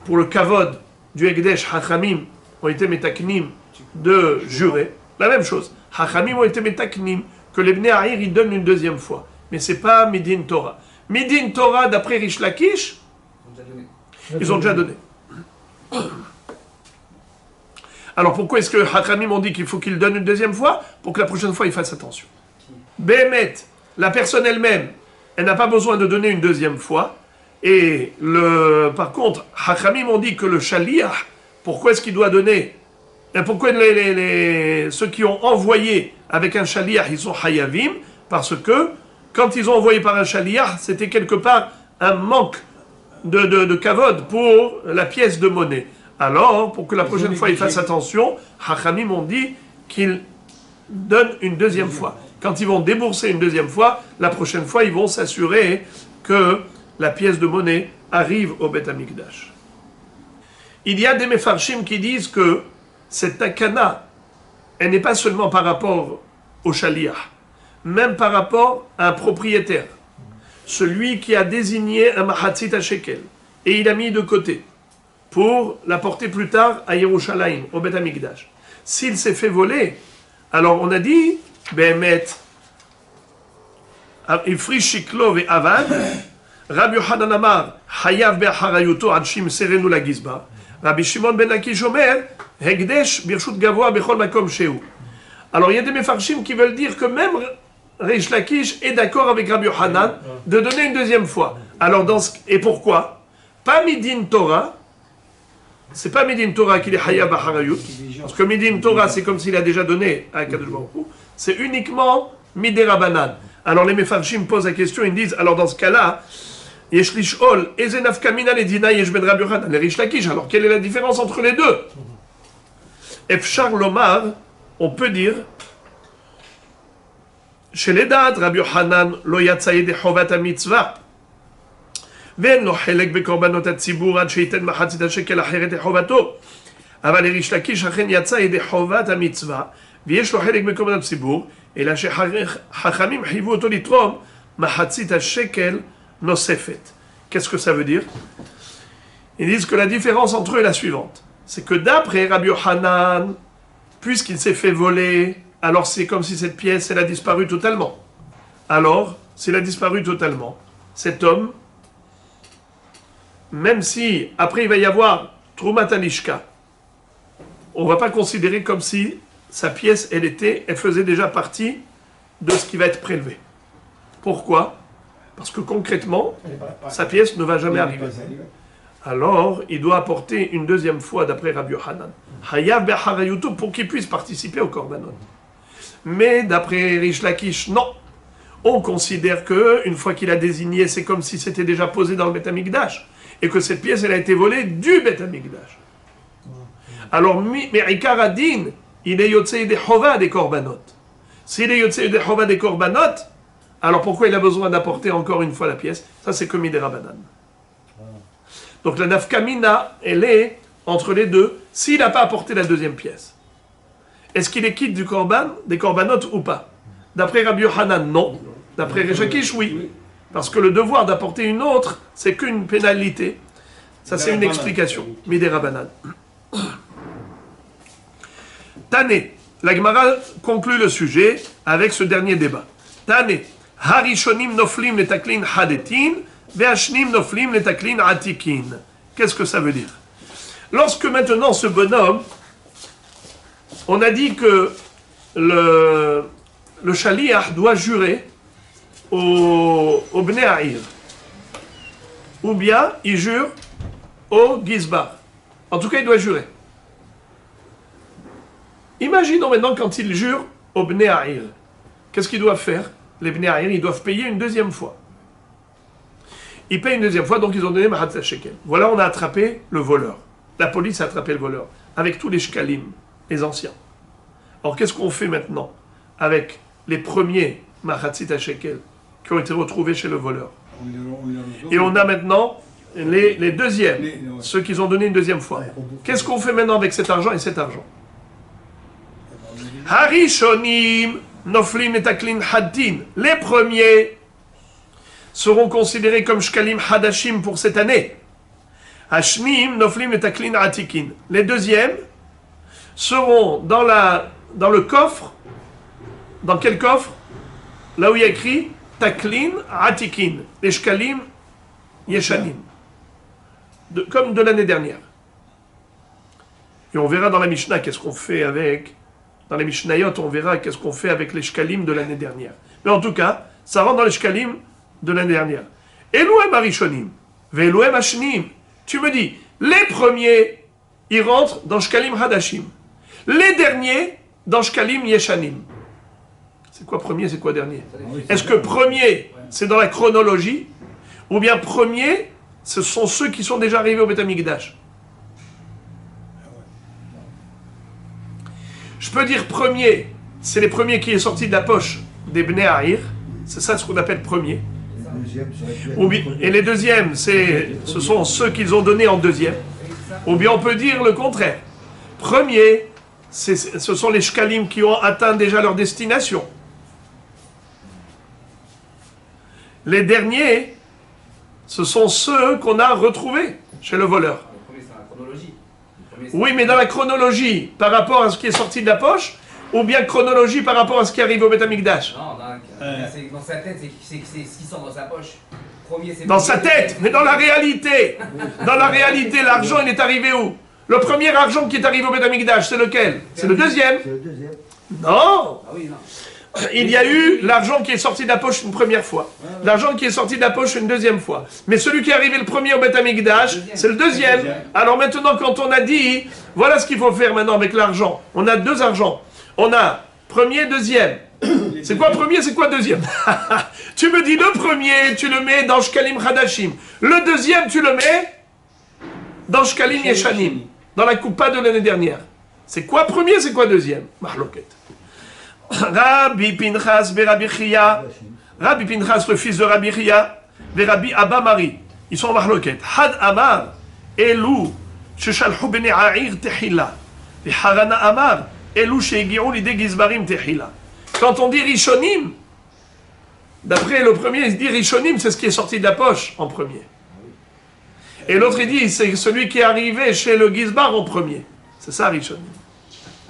pour le kavod du Ekdesh, Hachamim ont été métaknim de jurer. La même chose. Hachamim ont été métaknim que les Bnei A'ir ils donnent une deuxième fois. Mais c'est pas Midin Torah. Midin Torah, d'après Rish Lakish, ils ont déjà donné. Alors pourquoi est-ce que Hachamim ont dit qu'il faut qu'ils donnent une deuxième fois? Pour que la prochaine fois ils fassent attention. Behemet, la personne elle-même, elle n'a pas besoin de donner une deuxième fois. Et par contre, Hachamim ont dit que le Shaliach, pourquoi est-ce qu'il doit donner? Et pourquoi ceux qui ont envoyé avec un Shaliach, ils sont Hayavim? Parce que quand ils ont envoyé par un Shaliach, c'était quelque part un manque de kavod pour la pièce de monnaie. Alors, pour que la prochaine fois ils fassent attention, Hachamim ont dit qu'ils donnent une deuxième fois. Quand ils vont débourser une deuxième fois, la prochaine fois, ils vont s'assurer que la pièce de monnaie arrive au Beth Amikdash. Il y a des Mefarshim qui disent que cette takana, elle n'est pas seulement par rapport au Shaliach, même par rapport à un propriétaire, celui qui a désigné un Mahatzit Shekel, et il a mis de côté, pour l'apporter plus tard à Yerushalayim, au Beth Amikdash. S'il s'est fait voler, alors on a dit, Behemet, Ifri Shiklo ve Avad, Rabbi Yochanan Amar, Hayav be'acharayuto ad shimserenu la gizba. Rabbi Shimon ben Lakish Omer, Hekdesh birshut gavoa bechol makom shehu. Alors il y a des mefarshim qui veulent dire que même Rish Lakish est d'accord avec Rabbi Yochanan de donner une deuxième fois. Alors et pourquoi? Pas Midin Torah. C'est pas Midin Torah qu'il est Hayav be'acharayut. Parce que Midin Torah c'est comme s'il a déjà donné à Kadosh Baruch Hu. C'est uniquement Midin Rabanan. Alors les mefarshim posent la question, ils disent alors dans ce cas-là, Yesh lishol, ezenaf kamina le dina yesh ben Rabbi Yochanan, le Rish Lakish. Alors, quelle est la différence entre les deux? Efshar lomar, on peut dire, chez les dates, Rabbi Yochanan lo yatsaye de chovat ha-mitzvah, ve'en lo chelek bekorbanot ha-tzibur ad sheiten machatzit ha-shekel acheret de chovato. אבל לריש לקיש אכן יצא ידי חובת המצווה, ויש לו חלק בקורבן הציבור, Et là, chez Chachamim, Chivu Oto Litrom, Mahatzit HaShekel Nosefet. Qu'est-ce que ça veut dire? Ils disent que la différence entre eux est la suivante. C'est que d'après Rabbi Yochanan, puisqu'il s'est fait voler, alors c'est comme si cette pièce, elle a disparu totalement. Alors, s'il a disparu totalement, cet homme, même si après il va y avoir Trumat Alishka, on ne va pas considérer comme si sa pièce, elle faisait déjà partie de ce qui va être prélevé. Pourquoi? Parce que concrètement, sa pièce ne va jamais arriver. Alors, il doit apporter une deuxième fois, d'après Rabbi Yochanan, Hayav be'harayuto, pour qu'il puisse participer au Korbanot. Mais d'après Rish Lakish, non. On considère que une fois qu'il a désigné, c'est comme si c'était déjà posé dans le Beth Amikdash, et que cette pièce, elle a été volée du Beth Amikdash. Alors, Me'ikar Adin, il est Yotzei de Chova des Korbanot. S'il est Yotzei de Chova des Korbanot, alors pourquoi il a besoin d'apporter encore une fois la pièce? Ça, c'est comme Midera Banan. Donc la nafkamina, elle est entre les deux, s'il n'a pas apporté la deuxième pièce. Est-ce qu'il est quitte du korban, des korbanot ou pas? D'après Rabbi Yochanan, non. D'après Rish Lakish, oui. Parce que le devoir d'apporter une autre, c'est qu'une pénalité. Ça, c'est une explication. Midera Banan. Tané. La Gemara conclut le sujet avec ce dernier débat. Tané. Harishonim noflim letaklin hadetin, ve'ashnim noflim letaklin atikin. Qu'est-ce que ça veut dire? Lorsque maintenant ce bonhomme, on a dit que le shaliach doit jurer au Bnei Ha'ir, ou bien il jure au Gizbar. En tout cas, il doit jurer. Imaginons maintenant quand il jure au Bnei Ha'ir. Qu'est-ce qu'ils doivent faire? Les Bnei Ha'ir, ils doivent payer une deuxième fois. Ils payent une deuxième fois, donc ils ont donné Mahatzat Shekel. Voilà, on a attrapé le voleur. La police a attrapé le voleur, avec tous les shkalim, les anciens. Alors qu'est-ce qu'on fait maintenant avec les premiers Mahatzit Shekel qui ont été retrouvés chez le voleur? Et on a maintenant les deuxièmes, ceux qui ont donné une deuxième fois. Qu'est-ce qu'on fait maintenant avec cet argent et cet argent? Harishonim noflim etaklin haddin. Les premiers seront considérés comme shkalim hadashim pour cette année. Hashnim noflim etaklin atikin. Les deuxièmes seront dans le coffre. Dans quel coffre? Là où il y a écrit taklin atikin. Les shkalim yeshanim. Comme de l'année dernière. Et on verra dans la Mishnah qu'est-ce qu'on fait avec. Dans les Mishnayot, on verra qu'est-ce qu'on fait avec les shkalim de l'année dernière. Mais en tout cas, ça rentre dans les shkalim de l'année dernière. Elouem Arishonim, Ve'elouem Ashnim. Tu me dis, les premiers, ils rentrent dans shkalim Hadashim. Les derniers, dans shkalim Yeshanim. C'est quoi premier, c'est quoi dernier? Est-ce que premier, c'est dans la chronologie? Ou bien premier, ce sont ceux qui sont déjà arrivés au Beth Amikdash? Je peux dire premier, c'est les premiers qui est sorti de la poche des Bnei Ha'ir, c'est ça ce qu'on appelle premier. Et les deuxièmes, ce sont ceux qu'ils ont donnés en deuxième. Ou bien on peut dire le contraire. Premier, ce sont les shkalim qui ont atteint déjà leur destination. Les derniers, ce sont ceux qu'on a retrouvés chez le voleur. Le premier, c'est la chronologie. Oui, mais dans la chronologie, par rapport à ce qui est sorti de la poche, ou bien chronologie par rapport à ce qui arrive au Beth Amikdash? Non, dans sa tête, c'est ce qui sort dans sa poche. Premier, dans sa tête, mais dans la réalité. Dans la réalité, l'argent, il est arrivé où? Le premier argent qui est arrivé au Beth Amikdash, c'est lequel? C'est le deuxième. Non. Ah oui, non. Il y a eu l'argent qui est sorti de la poche une première fois. L'argent qui est sorti de la poche une deuxième fois. Mais celui qui est arrivé le premier au Beth Amikdash, c'est le deuxième. Alors maintenant, quand on a dit, voilà ce qu'il faut faire maintenant avec l'argent. On a deux argents. On a premier, deuxième. C'est quoi premier, c'est quoi deuxième? Tu me dis le premier, tu le mets dans Shkalim Hadashim. Le deuxième, tu le mets dans Shkalim Yeshanim. Dans la coupa de l'année dernière. C'est quoi premier, c'est quoi deuxième? Mahloket. Rabbi Pinchas Rabbi Chia. Rabbi Pinchas, le fils de Rabbi Chia, Rabbi Abba Mari. Ils sont en mahloket. Had Amar, Elou, Sheshalhu Bnei Ha'ir Tehila. Harana Amar, Elou Shegi'u Lide Gizbarim Tehila. Quand on dit Rishonim, d'après le premier, il se dit Rishonim, c'est ce qui est sorti de la poche en premier. Et l'autre, il dit, c'est celui qui est arrivé chez le Gizbar en premier. C'est ça, Rishonim.